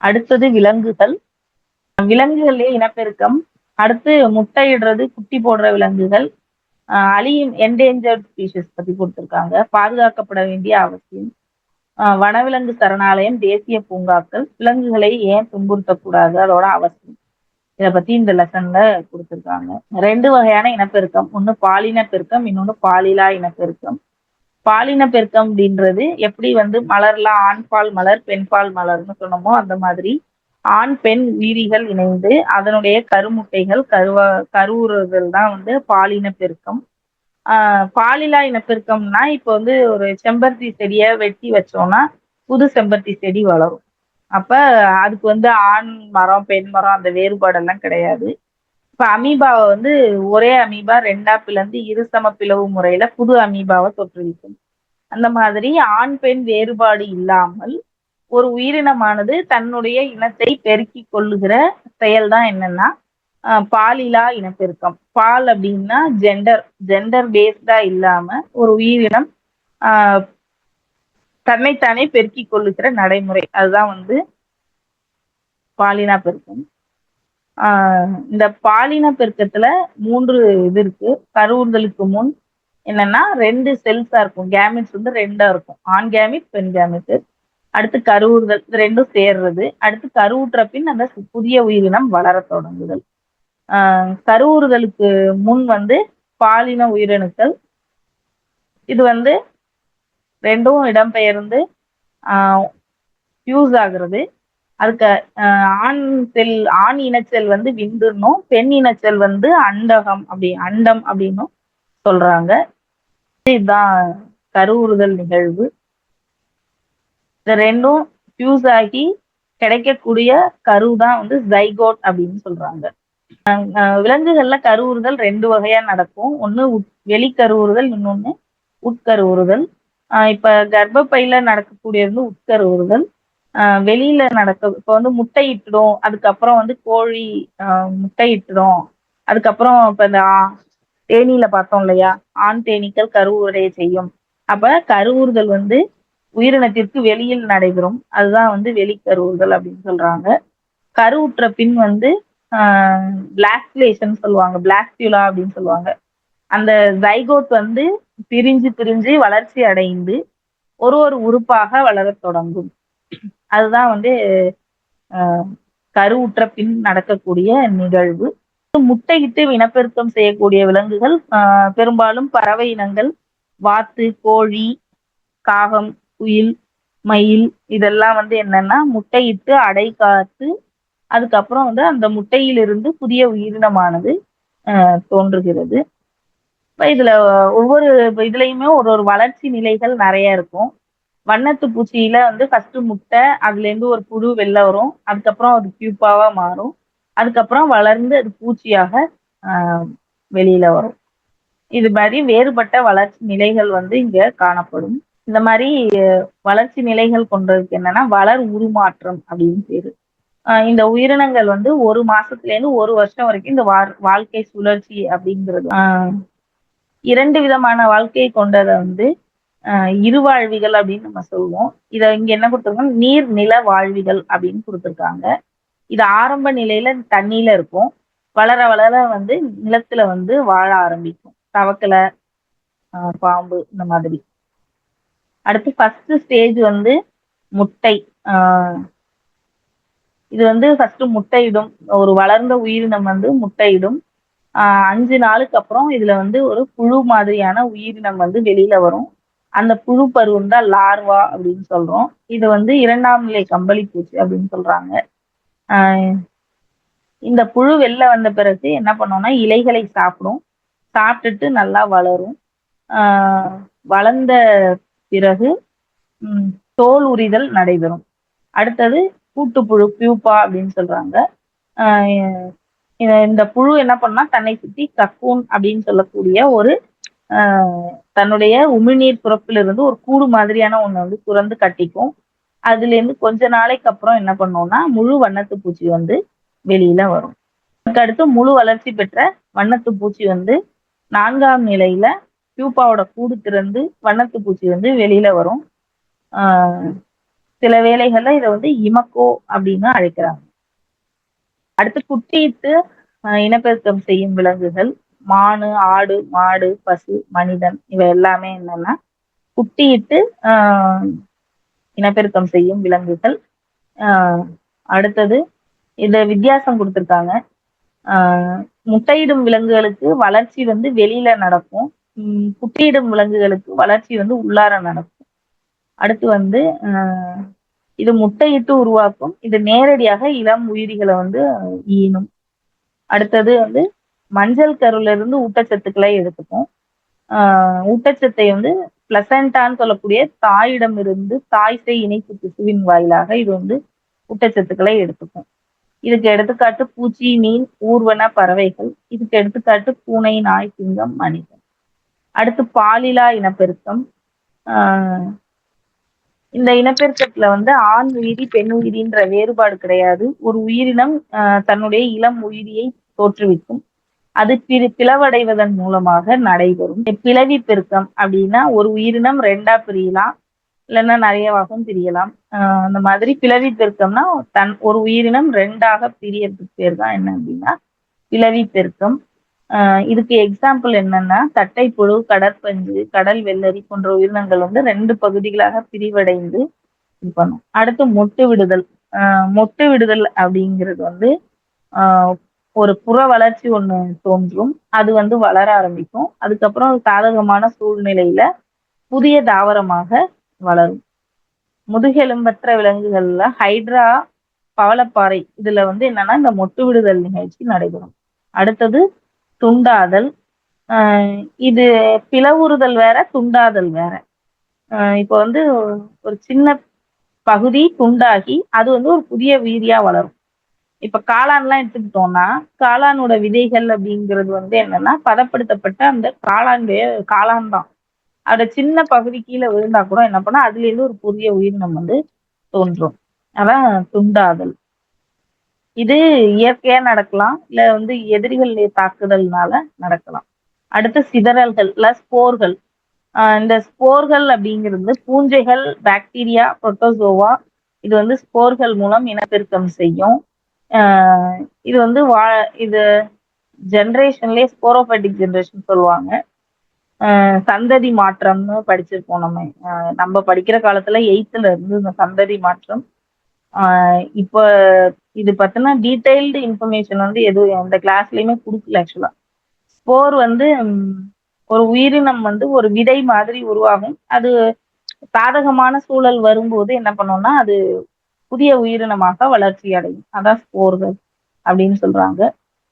அடுத்தது விலங்குகளே இனப்பெருக்கம். அடுத்து முட்டையிடுறது, குட்டி போடுற விலங்குகள், அழியும் என்டேஞ்சர்ட் ஸ்பீஷிஸ் பத்தி கொடுத்துருக்காங்க. பாதுகாக்கப்பட வேண்டிய அவசியம், வனவிலங்கு சரணாலயம், தேசிய பூங்காக்கள், விலங்குகளை ஏன் துன்புறுத்தக்கூடாது, அதோட அவசியம், இதை பத்தி இந்த லெசன்ல கொடுத்துருக்காங்க. 2 வகையான இனப்பெருக்கம், ஒண்ணு பாலின பெருக்கம், இன்னொன்னு பாலிலா இனப்பெருக்கம். பாலின பெருக்கம் அப்படின்றது எப்படி வந்து மலர்லாம் ஆண்பால் மலர் பெண்பால் மலர்னு சொன்னோமோ அந்த மாதிரி ஆண் பெண் உயிரிகள் இணைந்து அதனுடைய கருமுட்டைகள் கருவுறுதல் தான் வந்து பாலின பெருக்கம். பாலிலா இனப்பெருக்கம்னா இப்போ வந்து ஒரு செம்பருத்தி செடியை வெட்டி வச்சோம்னா புது செம்பருத்தி செடி வளரும். அப்ப அதுக்கு வந்து ஆண் மரம் பெண் மரம் அந்த வேறுபாடெல்லாம் கிடையாது. இப்ப அமீபாவை வந்து ஒரே அமீபா ரெண்டா பிளந்து இருசம பிளவு முறையில புது அமீபாவை தோற்றுவிக்கும். அந்த மாதிரி ஆண் பெண் வேறுபாடு இல்லாமல் ஒரு உயிரினமானது தன்னுடைய இனத்தை பெருக்கிக் கொள்ளுகிற செயல் தான் என்னன்னா பாலிலா இனப்பெருக்கம். பால் அப்படின்னா ஜெண்டர் ஜெண்டர் பேஸ்டா இல்லாம ஒரு உயிரினம் தன்னைத்தானே பெருக்கிக் கொள்ளுகிற நடைமுறை அதுதான் வந்து பாலினா பெருக்கம். இந்த பாலின பெருக்கத்துல 3 இது இருக்கு. கருவுறுதலுக்கு முன் என்னன்னா 2 செல்ஸா இருக்கும். கேமிட்ஸ் வந்து 2ஆ இருக்கும். ஆண் கேமிட் பெண் கேமிட். அடுத்து கருவுறுதல் இது 2ம் சேர்றது. அடுத்து கருவுற்ற பின் அந்த புதிய உயிரினம் வளர தொடங்குதல். கருவுறுதலுக்கு முன் வந்து பாலின உயிரணுக்கள் இது வந்து 2ம் இடம்பெயர்ந்து ஃபியூஸ் ஆகுறது. அதுக்கு ஆண் இனச்செல் வந்து விந்துன்னும் பெண் இனச்செல் வந்து அண்டம் அப்படின்னும் சொல்றாங்க. இதுதான் கருவுறுதல் நிகழ்வு. இந்த 2ம் ஃபியூஸ் ஆகி கிடைக்கக்கூடிய கரு தான் வந்து ஜைகோட் அப்படின்னு சொல்றாங்க. விலங்குகள்ல கருவுறுதல் 2 வகையா நடக்கும். ஒண்ணு வெளிக்கருவுறுதல், இன்னொன்னு உட்கருவுறுதல். இப்ப கர்ப்பப்பையில நடக்கக்கூடியது உட்கருவுறுதல். வெளியில இப்ப வந்து முட்டையிட்டுடும். அதுக்கப்புறம் வந்து கோழி முட்டையிட்டுடும். அதுக்கப்புறம் இப்ப இந்த தேனீல பார்த்தோம் இல்லையா, ஆண் தேனீக்கள் கருவுடைய செய்யும். அப்ப கருவுறுதல் வந்து உயிரினத்திற்கு வெளியில் நடைபெறும். அதுதான் வந்து வெளிக்கருவுறுதல் அப்படின்னு சொல்றாங்க. கருவுற்ற பின் வந்து பிளாஸ்டுலேஷன் சொல்லுவாங்க, பிளாஸ்டுலா அப்படின்னு சொல்லுவாங்க. அந்த ஜைகோட் வந்து பிரிஞ்சு வளர்ச்சி அடைந்து ஒரு உறுப்பாக வளரத் தொடங்கும். அதுதான் வந்து கருவுற்ற பின் நடக்கக்கூடிய நிகழ்வு. முட்டையிட்டு இனப்பெருக்கம் செய்யக்கூடிய விலங்குகள் பெரும்பாலும் பறவை இனங்கள், வாத்து, கோழி, காகம், குயில், மயில் இதெல்லாம் வந்து என்னன்னா முட்டையிட்டு அடை காத்து அதுக்கப்புறம் வந்து அந்த முட்டையிலிருந்து புதிய உயிரினமானது தோன்றுகிறது. இப்ப இதுல ஒவ்வொரு இதுலயுமே ஒரு வளர்ச்சி நிலைகள் நிறைய இருக்கும். வண்ணத்து பூச்சியில வந்து ஃபர்ஸ்ட் முட்டை, அதுல இருந்து ஒரு புழு வெளில வரும். அதுக்கப்புறம் அது பியூப்பாவா மாறும். அதுக்கப்புறம் வளர்ந்து அது பூச்சியாக வெளியில வரும். இது மாதிரி வேறுபட்ட வளர்ச்சி நிலைகள் வந்து இங்க காணப்படும். இந்த மாதிரி வளர்ச்சி நிலைகள் கொண்டதுக்கு என்னன்னா வளர் உருமாற்றம் அப்படின்னு பேரு. இந்த உயிரினங்கள் வந்து 1 மாசத்துல இருந்து 1 வருஷம் வரைக்கும் இந்த வாழ்க்கை சுழற்சி அப்படிங்கிறது 2 விதமான வாழ்க்கையை கொண்டதை வந்து இருவாழ்விகள் அப்படின்னு நம்ம சொல்லுவோம். இத இங்க என்ன கொடுத்துருக்காங்க, நீர் நில வாழ்விகள் அப்படின்னு கொடுத்துருக்காங்க. இது ஆரம்ப நிலையில தண்ணியில இருக்கும். வளர வளர வந்து நிலத்துல வந்து வாழ ஆரம்பிக்கும். தவக்கலை, பாம்பு இந்த மாதிரி. அடுத்து ஃபர்ஸ்ட் ஸ்டேஜ் வந்து முட்டை. இது வந்து ஃபர்ஸ்ட் முட்டையிடும். ஒரு வளர்ந்த உயிரினம் வந்து முட்டையிடும். 5 நாளுக்கு அப்புறம் இதுல வந்து ஒரு புழு மாதிரியான உயிரினம் வந்து வெளியில வரும். அந்த புழு பருவம் தான் லார்வா அப்படின்னு சொல்றோம். இது வந்து 2ஆம் நிலை கம்பளி பூச்சி அப்படின்னு சொல்றாங்க. இந்த புழு வெளில வந்த பிறகு என்ன பண்ணோம்னா இலைகளை சாப்பிடும். சாப்பிட்டுட்டு நல்லா வளரும். வளர்ந்த பிறகு தோல் உரிதல் நடைபெறும். அடுத்தது கூட்டுப்புழு பியூப்பா அப்படின்னு சொல்றாங்க. இந்த புழு என்ன பண்ணா தன்னை சுற்றி கக்கூன் அப்படின்னு சொல்லக்கூடிய ஒரு தன்னுடைய உமிழ்நீர் சுரப்பிலிருந்து ஒரு கூடு மாதிரியான ஒண்ணு வந்து சுரந்து கட்டிக்கும். அதுல இருந்து கொஞ்ச நாளைக்கு அப்புறம் என்ன பண்ணோம்னா முழு வண்ணத்து பூச்சி வந்து வெளியில வரும். அதுக்கடுத்து முழு வளர்ச்சி பெற்ற வண்ணத்து பூச்சி வந்து 4ஆம் நிலையில பியூப்பாவோட கூடு திறந்து வண்ணத்து பூச்சி வந்து வெளியில வரும். சில வேளைகள்ல இதை வந்து இமக்கோ அப்படின்னு அழைக்கிறாங்க. அடுத்து குட்டியிட்டு இனப்பெருக்கம் செய்யும் விலங்குகள் மானு, ஆடு, மாடு, பசு, மனிதன் இவை எல்லாமே என்னன்னா குட்டியிட்டு இனப்பெருக்கம் செய்யும் விலங்குகள். அடுத்தது இத வித்தியாசம் கொடுத்துருக்காங்க. முட்டையிடும் விலங்குகளுக்கு வளர்ச்சி வந்து வெளியில நடக்கும். குட்டியிடும் விலங்குகளுக்கு வளர்ச்சி வந்து உள்ளார நடக்கும். அடுத்து வந்து இது முட்டையிட்டு உருவாக்கும். இது நேரடியாக இளம் உயிரிகளை வந்து ஈனும். அடுத்தது வந்து மஞ்சள் கருல இருந்து ஊட்டச்சத்துக்களை எடுத்துக்கும். ஊட்டச்சத்தை வந்து பிளசண்டான்னு சொல்லக்கூடிய தாயிடம் இருந்து தாய் சேய் இணைப்பு திசுவின் வாயிலாக இது வந்து ஊட்டச்சத்துக்களை எடுத்துக்கும். இதுக்கு எடுத்துக்காட்டு பூச்சி, மீன், ஊர்வன பறவைகள். இதுக்கு எடுத்துக்காட்டு பூனை, நாய், சிங்கம், மனிதன். அடுத்து பாலிலா இனப்பெருக்கம். ஆஹ் இந்த இனப்பெருக்கத்துல வந்து ஆண் உயிரி, பெண் உயிரின்ற வேறுபாடு கிடையாது. ஒரு உயிரினம் தன்னுடைய இளம் உயிரியை தோற்றுவிக்கும். அது பிளவடைவதன் மூலமாக நடைபெறும். பிளவி பெருக்கம் அப்படின்னா ஒரு உயிரினம் ரெண்டா பிரியலாம், இல்லைன்னா நிறையவாகவும் பிரியலாம். அந்த மாதிரி பிளவி பெருக்கம்னா ஒரு உயிரினம் ரெண்டாக பிரியறதுக்கு பேர் தான் என்ன அப்படின்னா பிளவி பெருக்கம். இதுக்கு எக்ஸாம்பிள் என்னன்னா தட்டைப்புழு, கடற்பஞ்சு, கடல் வெள்ளரி போன்ற உயிரினங்கள் வந்து 2 பகுதிகளாக பிரிவடைந்து இது பண்ணும். அடுத்து மொட்டு விடுதல். மொட்டு விடுதல் அப்படிங்கிறது வந்து ஒரு புற வளர்ச்சி ஒண்ணு தோன்றும். அது வந்து வளர ஆரம்பிக்கும். அதுக்கப்புறம் சாதகமான சூழ்நிலையில புதிய தாவரமாக வளரும். முதுகெலும்பற்ற விலங்குகள்ல ஹைட்ரா, பவளப்பாறை இதுல வந்து என்னன்னா இந்த மொட்டு விடுதல் நிகழ்ச்சி நடைபெறும். அடுத்தது துண்டாதல். இது பிளவுறுதல் வேற, துண்டாதல் வேற. இப்ப வந்து ஒரு சின்ன பகுதி துண்டாகி அது வந்து ஒரு புதிய வீரியா வளரும். இப்ப காளான்லாம் எடுத்துக்கிட்டோம்னா காளானோட விதைகள் அப்படிங்கிறது வந்து என்னன்னா பதப்படுத்தப்பட்ட அந்த காளான் தான். அதோட சின்ன பகுதி கீழே விழுந்தா கூட என்ன பண்ணா அதுல இருந்து ஒரு புதிய உயிரினம் வந்து தோன்றும். அதான் துண்டாதல். இது இயற்கையா நடக்கலாம், இல்ல வந்து எதிரிகளுடைய தாக்குதல்னால நடக்கலாம். அடுத்து சிதறல்கள் இல்ல ஸ்போர்கள். இந்த ஸ்போர்கள் அப்படிங்கிறது பூஞ்சைகள், பாக்டீரியா, புரோட்டோசோவா இது வந்து ஸ்போர்கள் மூலம் இனப்பெருக்கம் செய்யும். இது வந்து இது ஜென்ரேஷன்லயே ஸ்போரோபைட்டிக் ஜென்ரேஷன் சொல்லுவாங்க. சந்ததி மாற்றம்னு படிச்சிருப்போம் நம்ம படிக்கிற காலத்துல 8th இருந்து இந்த சந்ததி மாற்றம். இப்ப இது பத்தின டீடைல்டு இன்ஃபர்மேஷன் வந்து எதுவும் எந்த கிளாஸ்லயுமே கொடுக்கல ஆக்சுவலா. ஸ்போர் வந்து ஒரு உயிரினம் வந்து ஒரு விதை மாதிரி உருவாகும். அது சாதகமான சூழல் வரும்போது என்ன பண்ணோம்னா அது புதிய உயிரினமாக வளர்ச்சி அடையும். அதான் ஸ்போர்கள் அப்படின்னு சொல்றாங்க.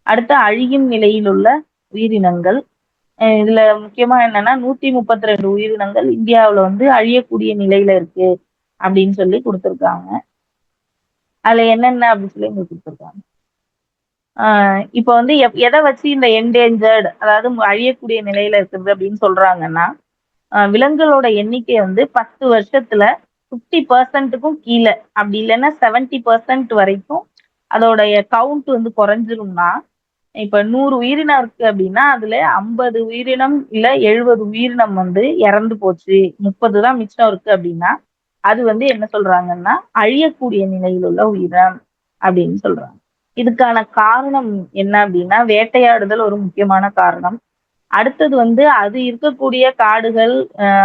அடுத்து அழியும் நிலையில் உள்ள உயிரினங்கள். இதுல முக்கியமா என்னன்னா 132 உயிரினங்கள் இந்தியாவுல வந்து அழியக்கூடிய நிலையில இருக்கு அப்படின்னு சொல்லி கொடுத்திருக்காங்க. அதுல என்னென்ன அப்படின்னு சொல்லி எங்களுக்கு கொடுத்துருக்காங்க. இப்ப வந்து எதை வச்சு இந்த என்டேஞ்சர்டு அதாவது அழியக்கூடிய நிலையில இருக்குது அப்படின்னு சொல்றாங்கன்னா விலங்குகளோட எண்ணிக்கை வந்து 10 வருஷத்துல 50%க்கும் கீழே அப்படி இல்லைன்னா 70% வரைக்கும் அதோடைய கவுண்ட் வந்து குறைஞ்சிரும்னா இப்ப 100 உயிரினம் இருக்கு அப்படின்னா அதுல 50 உயிரினம் இல்ல 70 உயிரினம் வந்து இறந்து போச்சு, 30 தான் மிச்சம் இருக்கு அப்படின்னா அது வந்து என்ன சொல்றாங்கன்னா அழியக்கூடிய நிலையில் உள்ள உயிரினம் அப்படின்னு சொல்றாங்க. இதுக்கான காரணம் என்ன அப்படின்னா வேட்டையாடுதல் ஒரு முக்கியமான காரணம். அடுத்தது வந்து அது இருக்கக்கூடிய காடுகள்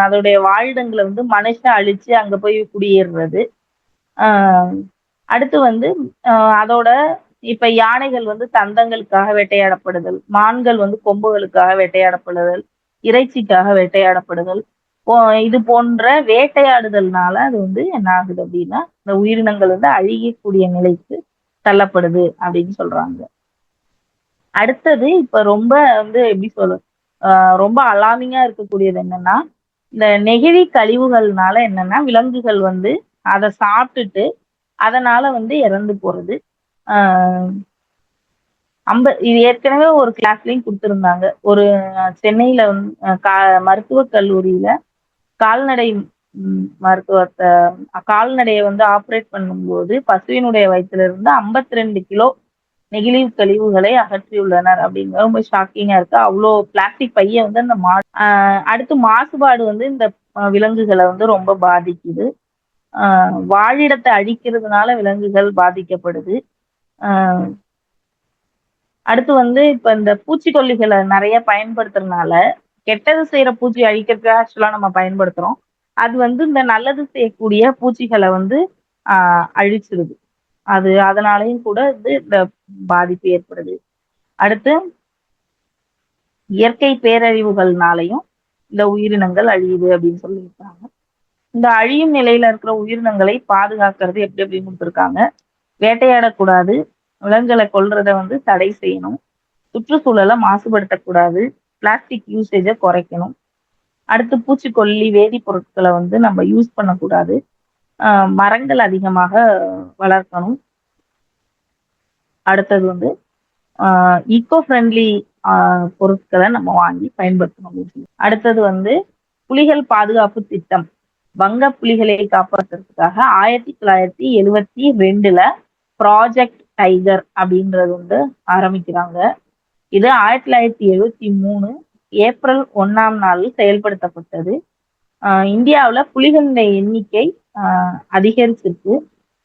அதோடைய வாழிடங்களை வந்து மனுஷன் அழிச்சு அங்க போய் குடியேறுறது. அடுத்து வந்து அதோட இப்ப யானைகள் வந்து தந்தங்களுக்காக வேட்டையாடப்படுதல், மான்கள் வந்து கொம்புகளுக்காக வேட்டையாடப்படுதல், இறைச்சிக்காக வேட்டையாடப்படுதல், இது போன்ற வேட்டையாடுதல்னால அது வந்து என்ன ஆகுது அப்படின்னா இந்த உயிரினங்கள் வந்து அழியக்கூடிய நிலைக்கு தள்ளப்படுது அப்படின்னு சொல்றாங்க. அடுத்தது இப்ப ரொம்ப வந்து எப்படி சொல்ல ரொம்ப அலாமிங்கா இருக்கக்கூடியது என்னன்னா இந்த நெகிழி கழிவுகள்னால என்னன்னா விலங்குகள் வந்து அதை சாப்பிட்டுட்டு அதனால வந்து இறந்து போறது. இது ஏற்கனவே ஒரு கிளாஸ்லயும் கொடுத்திருந்தாங்க. ஒரு சென்னையில வந்து மருத்துவக் கல்லூரியில கால்நடை மருத்துவத்தை கால்நடையை வந்து ஆப்ரேட் பண்ணும்போது பசுவினுடைய வயிற்றுல இருந்து 52 கிலோ நெகிழி கழிவுகளை அகற்றியுள்ளனர் அப்படிங்கிற ரொம்ப ஷாக்கிங்கா இருக்கு. அவ்வளோ பிளாஸ்டிக் பைய வந்து அந்த அடுத்து மாசுபாடு வந்து இந்த விலங்குகளை வந்து ரொம்ப பாதிக்குது. வாழிடத்தை அழிக்கிறதுனால விலங்குகள் பாதிக்கப்படுது. அடுத்து வந்து இப்ப இந்த பூச்சிக்கொல்லிகளை நிறைய பயன்படுத்துறதுனால கெட்டது செய்யற பூச்சி அழிக்கிறதுக்கு ஆக்சுவலா நம்ம பயன்படுத்துறோம். அது வந்து இந்த நல்லது செய்யக்கூடிய பூச்சிகளை வந்து அழிச்சிருது. அதனாலையும் கூட வந்து இந்த பாதிப்பு ஏற்படுது. அடுத்து இயற்கை பேரழிவுகள்னாலையும் இந்த உயிரினங்கள் அழியுது அப்படின்னு சொல்லியிருக்காங்க. இந்த அழியும் நிலையில இருக்கிற உயிரினங்களை பாதுகாக்கிறது எப்படி அப்படின்னு கொடுத்துருக்காங்க. வேட்டையாடக்கூடாது, விலங்குகளை கொல்றதை தடை செய்யணும், சுற்றுச்சூழலை மாசுபடுத்தக்கூடாது, பிளாஸ்டிக் யூசேஜை குறைக்கணும், அடுத்து பூச்சிக்கொல்லி வேதிப்பொருட்களை நம்ம யூஸ் பண்ணக்கூடாது, மரங்கள் அதிகமாக வளர்க்கணும், அடுத்தது ஈகோ ஃப்ரெண்ட்லி பொருட்களை நம்ம வாங்கி பயன்படுத்தணும் அப்படின்னு சொல்லி. அடுத்தது புலிகள் பாதுகாப்பு திட்டம். வங்க புலிகளை காப்பாற்றுறதுக்காக 1972ல ப்ராஜெக்ட் டைகர் அப்படின்றது ஆரம்பிக்கிறாங்க. இது 1973 ஏப்ரல் 1ஆம் நாளில் செயல்படுத்தப்பட்டது. இந்தியாவுல புலிகளின் எண்ணிக்கை அதிகரிச்சிருக்கு.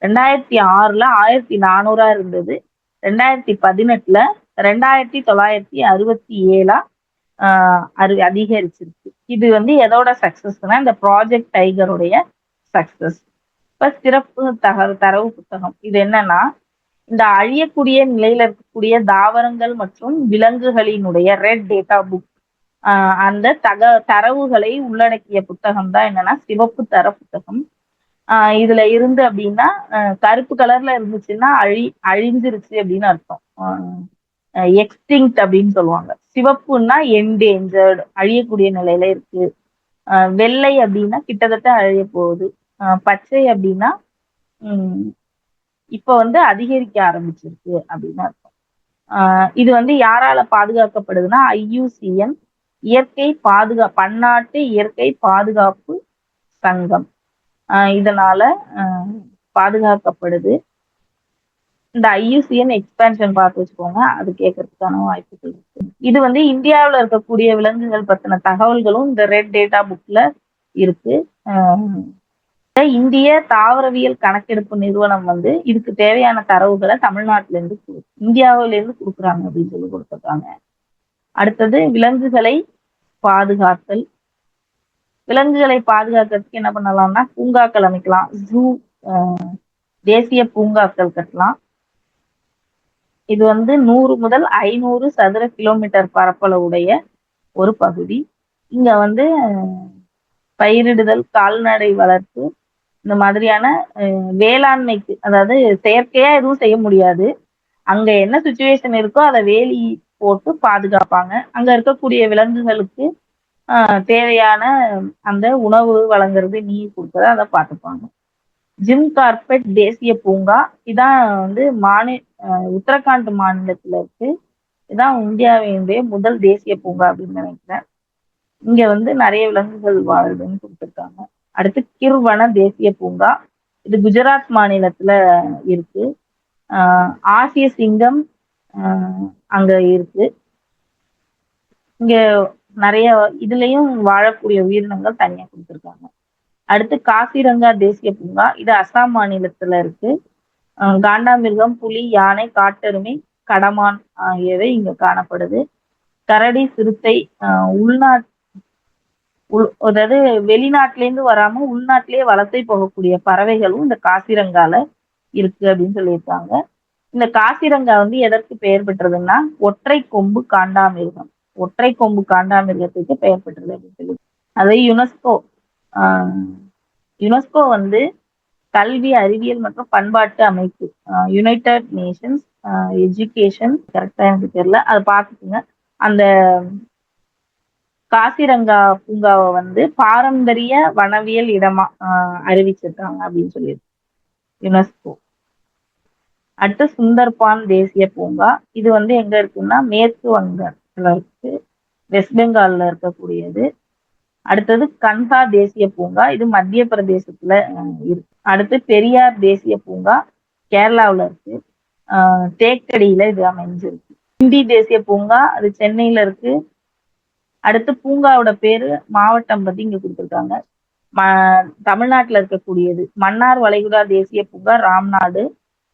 2006ல 1400 இருந்தது. 2018ல 2967 அதிகரிச்சிருக்கு. இது எதோட சக்சஸ்னா இந்த ப்ராஜெக்ட் டைகருடைய சக்சஸ். இப்ப சிறப்பு தரவு புத்தகம் இது என்னன்னா, இந்த அழியக்கூடிய நிலையில இருக்கக்கூடிய தாவரங்கள் மற்றும் விலங்குகளினுடைய ரெட் டேட்டா புக், அந்த தரவுகளை உள்ளடக்கிய புத்தகம் தான் என்னன்னா சிவப்பு தர புத்தகம். இதுல இருந்து அப்படின்னா கருப்பு கலர்ல இருந்துச்சுன்னா அழிஞ்சிருச்சு அப்படின்னு அர்த்தம். எக்ஸ்டிங்க்ட் அப்படின்னு சொல்லுவாங்க. சிவப்புன்னா என்டேஞ்சர்டு, அழியக்கூடிய நிலையில இருக்கு. வெள்ளை அப்படின்னா கிட்டத்தட்ட அழிய போகுது. பச்சை அப்படின்னா இப்ப அதிகரிக்க ஆரம்பிச்சிருக்கு அப்படின்னு அர்த்தம். இது யாரால பாதுகாக்கப்படுதுன்னா IUCN இயற்கை பன்னாட்டு இயற்கை பாதுகாப்பு சங்கம் இதனால பாதுகாக்கப்படுது. இந்த IUCN எக்ஸ்பேன்ஷன் பார்த்து வச்சுக்கோங்க, அது கேட்கறதுக்கான வாய்ப்புகள் இருக்கு. இது இந்தியாவில் இருக்கக்கூடிய விலங்குகள் பத்தின தகவல்களும் இந்த ரெட் டேட்டா புக்ல இருக்கு. இந்திய தாவரவியல் கணக்கெடுப்பு நிறுவனம் இதுக்கு தேவையான தரவுகளை தமிழ்நாட்டில இருந்து இந்தியாவில இருந்து கொடுக்குறாங்க அப்படின்னு சொல்லி கொடுத்துருக்காங்க. அடுத்தது விலங்குகளை பாதுகாத்தல். விலங்குகளை பாதுகாக்கிறதுக்கு என்ன பண்ணலாம்னா பூங்காக்கள் அமைக்கலாம், ஜூ தேசிய பூங்காக்கள் கட்டலாம். இது 100 முதல் 500 சதுர கிலோமீட்டர் பரப்பளவுடைய ஒரு பகுதி. இங்க பயிரிடுதல், கால்நடை வளர்ப்பு, இந்த மாதிரியான வேளாண்மைக்கு, அதாவது செயற்கையா எதுவும் செய்ய முடியாது. அங்க என்ன சுச்சுவேஷன் இருக்கோ அதை வேலி போட்டு பாதுகாப்பாங்க. அங்க இருக்கக்கூடிய விலங்குகளுக்கு தேவையான அந்த உணவு வழங்குறது, நீர் கொடுக்கறது, அதை பார்த்துப்பாங்க. ஜிம் கார்பெட் தேசிய பூங்கா இதான் உத்தரகாண்ட் மாநிலத்துல இருக்கு. இதான் இந்தியாவினுடைய முதல் தேசிய பூங்கா அப்படின்னு நினைக்கிறேன். இங்க நிறைய விலங்குகள் வாழுதுன்னு கொடுத்துருக்காங்க. அடுத்து கிர்வன தேசிய பூங்கா, இது குஜராத் மாநிலத்துல இருக்கு. ஆசிய சிங்கம் அங்க இருக்கு. இங்க நிறைய இதுலயும் வாழக்கூடிய உயிரினங்கள் தனியா கொடுத்துருக்காங்க. அடுத்து காசிரங்கா தேசிய பூங்கா, இது அசாம் மாநிலத்துல இருக்கு. காண்டாமிருகம், புலி, யானை, காட்டெருமை, கடமான் ஆகியவை இங்க காணப்படுது. கரடி, சிறுத்தை, அதாவது வெளிநாட்டுல இருந்து வராம உள்நாட்டிலேயே வலசை போகக்கூடிய பறவைகளும் இந்த காசிரங்கால இருக்கு அப்படின்னு சொல்லியிருக்காங்க. இந்த காசிரங்கா எதற்கு பெயர் பெற்றதுன்னா ஒற்றை கொம்பு காண்டாமிருகம், ஒற்றை கொம்பு காண்டாமிருகத்துக்கு பெயர் பெற்றது அப்படின்னு சொல்லி. அது யுனெஸ்கோ கல்வி, அறிவியல் மற்றும் பண்பாட்டு அமைப்பு, யுனைடெட் நேஷன்ஸ் எஜுகேஷன், கரெக்டா எனக்கு தெரியல, அதை பார்த்துக்குங்க. அந்த காசிரங்கா பூங்காவை பாரம்பரிய வனவியல் இடமா அறிவிச்சிருக்காங்க அப்படின்னு சொல்லியிருக்கு யுனெஸ்கோ. அடுத்து சுந்தர்பான் தேசிய பூங்கா, இது எங்க இருக்குன்னா மேற்கு வங்கத்துல இருக்கு, வெஸ்ட் பெங்கால்ல இருக்கக்கூடியது. அடுத்தது கன்ஹா தேசிய பூங்கா, இது மத்திய பிரதேசத்துல இருக்கு. அடுத்து பெரியார் தேசிய பூங்கா கேரளாவில் இருக்கு. தேக்கடியில இது அமைஞ்சிருக்கு. கிண்டி தேசிய பூங்கா அது சென்னையில இருக்கு. அடுத்து பூங்காவோட பேரு, மாவட்டம் பத்தி இங்க கொடுத்துருக்காங்க. தமிழ்நாட்டுல இருக்கக்கூடியது மன்னார் வளைகுடா தேசிய பூங்கா ராம்நாடு,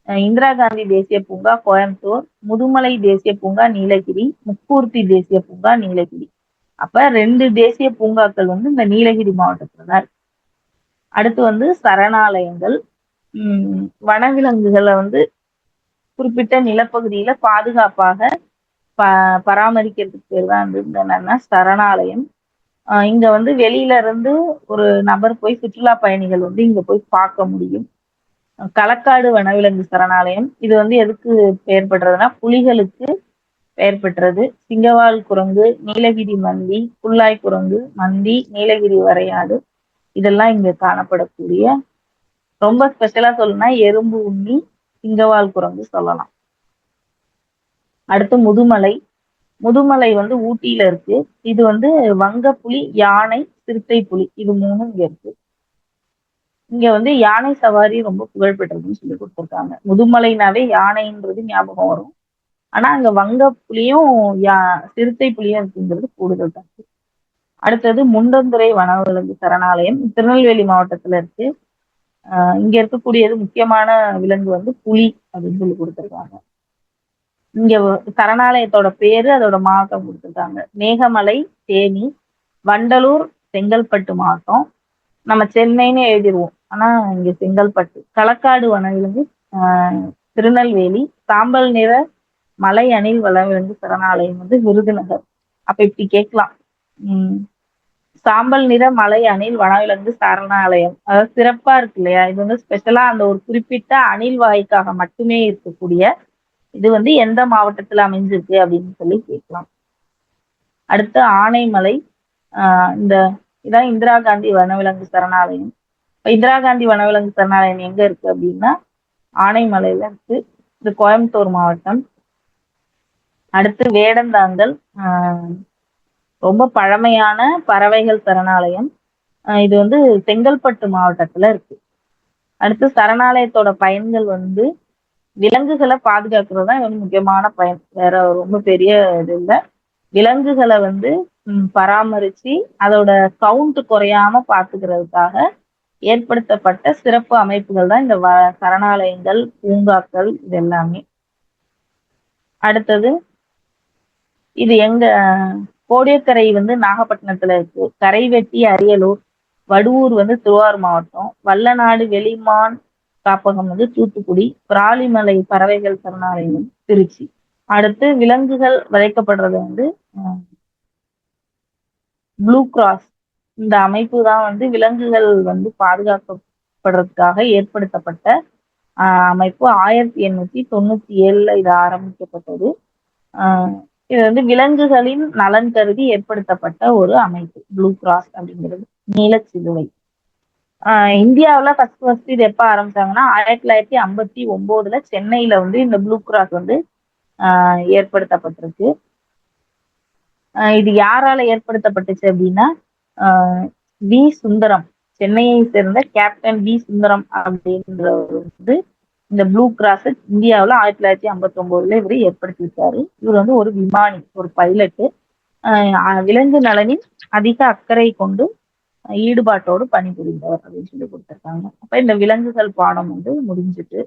இந்திரா காந்தி தேசிய பூங்கா கோயம்புத்தூர், முதுமலை தேசிய பூங்கா நீலகிரி, முக்கூர்த்தி தேசிய பூங்கா நீலகிரி. அப்ப 2 தேசிய பூங்காக்கள் இந்த நீலகிரி மாவட்டத்துல தான் இருக்கு. அடுத்து சரணாலயங்கள். வனவிலங்குகளை குறிப்பிட்ட நிலப்பகுதியில பாதுகாப்பாக பராமரிக்கிறதுக்கு பேர் தான் வந்து என்னன்னா சரணாலயம். இங்க வந்து வெளியில இருந்து ஒரு நபர் போய் சுற்றுலா பயணிகள் வந்து இங்க போய் பார்க்க முடியும். களக்காடு வனவிலங்கு சரணாலயம் இது வந்து எதுக்கு பெயர் பெற்றதுன்னா புலிகளுக்கு பெயர் பெற்றது. சிங்கவால் குரங்கு, நீலகிரி மந்தி, புல்லாய் குரங்கு, மந்தி, நீலகிரி வரையாடு இதெல்லாம் இங்க காணப்படக்கூடிய ரொம்ப ஸ்பெஷலா சொல்லணும்னா எறும்பு உண்ணி, சிங்கவால் குரங்கு சொல்லலாம். அடுத்து முதுமலை. முதுமலை வந்து ஊட்டியில இருக்கு. இது வந்து வங்கப்புலி, யானை, சிறுத்தை புலி இது மூணும் இங்க இருக்கு. இங்க வந்து யானை சவாரி ரொம்ப புகழ் பெற்றதுன்னு சொல்லி கொடுத்துருக்காங்க. முதுமலைனாவே யானைன்றது ஞாபகம் வரும். ஆனா அங்க வங்க புலியும் சிறுத்தை புலியும் இருக்குங்கிறது கூடுதல் தகவல். அடுத்தது முண்டந்துறை வனவிலங்கு சரணாலயம் திருநெல்வேலி மாவட்டத்துல இருக்கு. இங்க இருக்கக்கூடியது முக்கியமான விலங்கு வந்து புலி அப்படின்னு சொல்லி கொடுத்துருக்காங்க. இங்க சரணாலயத்தோட பேரு அதோட மாவட்டம் கொடுத்துருக்காங்க. மேகமலை, தேனி, வண்டலூர், செங்கல்பட்டு மாவட்டம். நம்ம சென்னைன்னு எழுதிருவோம். ஆனா இங்க செங்கல்பட்டு. களக்காடு வனவிலங்கு திருநெல்வேலி. சாம்பல் நிற மலை அணில் வனவிலங்கு சரணாலயம் வந்து விருதுநகர். அப்ப இப்படி கேட்கலாம். சாம்பல் நிற மலை அணில் வனவிலங்கு சரணாலயம் அதாவது சிறப்பா இருக்கு இல்லையா? இது வந்து ஸ்பெஷலா அந்த ஒரு குறிப்பிட்ட அணில் வாய்க்காக மட்டுமே இருக்கக்கூடிய இது வந்து எந்த மாவட்டத்துல அமைஞ்சிருக்கு அப்படின்னு சொல்லி கேட்கலாம். அடுத்து ஆனைமலை. இதான் இந்திரா காந்தி வனவிலங்கு சரணாலயம். இந்திரா காந்தி வனவிலங்கு சரணாலயம் எங்க இருக்கு அப்படின்னா ஆனைமலையில இருக்கு. இது கோயம்புத்தூர் மாவட்டம். அடுத்து வேடந்தாங்கல். ரொம்ப பழமையான பறவைகள் சரணாலயம். இது வந்து செங்கல்பட்டு மாவட்டத்துல இருக்கு. அடுத்து சரணாலயத்தோட பயன்கள் வந்து விலங்குகளை பாதுகாக்கிறது தான் வந்து முக்கியமான பயன். வேற ரொம்ப பெரிய இது இல்லை. விலங்குகளை வந்து பராமரிச்சு அதோட கவுண்ட் குறையாம பாத்துக்கிறதுக்காக ஏற்படுத்தப்பட்ட சிறப்பு அமைப்புகள் தான் இந்த சரணாலயங்கள், பூங்காக்கள் இது எல்லாமே. அடுத்தது இது எங்க கோடியக்கரை வந்து நாகப்பட்டினத்துல இருக்கு. கரைவெட்டி அரியலூர், வடுவூர் வந்து திருவாரூர் மாவட்டம், வல்லநாடு வெளிமான் காப்பகம் வந்து தூத்துக்குடி, பிராலிமலை பறவைகள் சரணாலயம் திருச்சி. அடுத்து விலங்குகள் வதைக்கப்படுறது வந்து ப்ளூ கிராஸ் இந்த அமைப்பு தான் வந்து விலங்குகள் வந்து பாதுகாக்கப்படுறதுக்காக ஏற்படுத்தப்பட்ட அமைப்பு. 1897 இது ஆரம்பிக்கப்பட்டது. இது வந்து விலங்குகளின் நலன் கருதி ஏற்படுத்தப்பட்ட ஒரு அமைப்பு ப்ளூ கிராஸ் அப்படிங்கிறது. நீலச்சிலுவை. இந்தியாவில ஃபர்ஸ்ட் இது எப்ப ஆரம்பிச்சாங்கன்னா 1959 சென்னையில வந்து இந்த ப்ளூ கிராஸ் வந்து ஏற்படுத்தப்பட்டிருக்கு. இது யாரால ஏற்படுத்தப்பட்டுச்சு அப்படின்னா வி சுந்தரம், சென்னையை சேர்ந்த கேப்டன் வி சுந்தரம் அப்படின்றவர் வந்து இந்த ப்ளூ கிராஸ் இந்தியாவில் 1959 இவர் ஏற்படுத்தியிருக்காரு. இவர் வந்து ஒரு விமானி, ஒரு பைலட்டு. விலங்கு நலனின் அதிக அக்கறை கொண்டு ஈடுபாட்டோடு பணிபுரிந்தவர் அப்படின்னு சொல்லி கொடுத்துருக்காங்க. அப்ப இந்த விலங்குகள் பாடம் வந்து முடிஞ்சுட்டு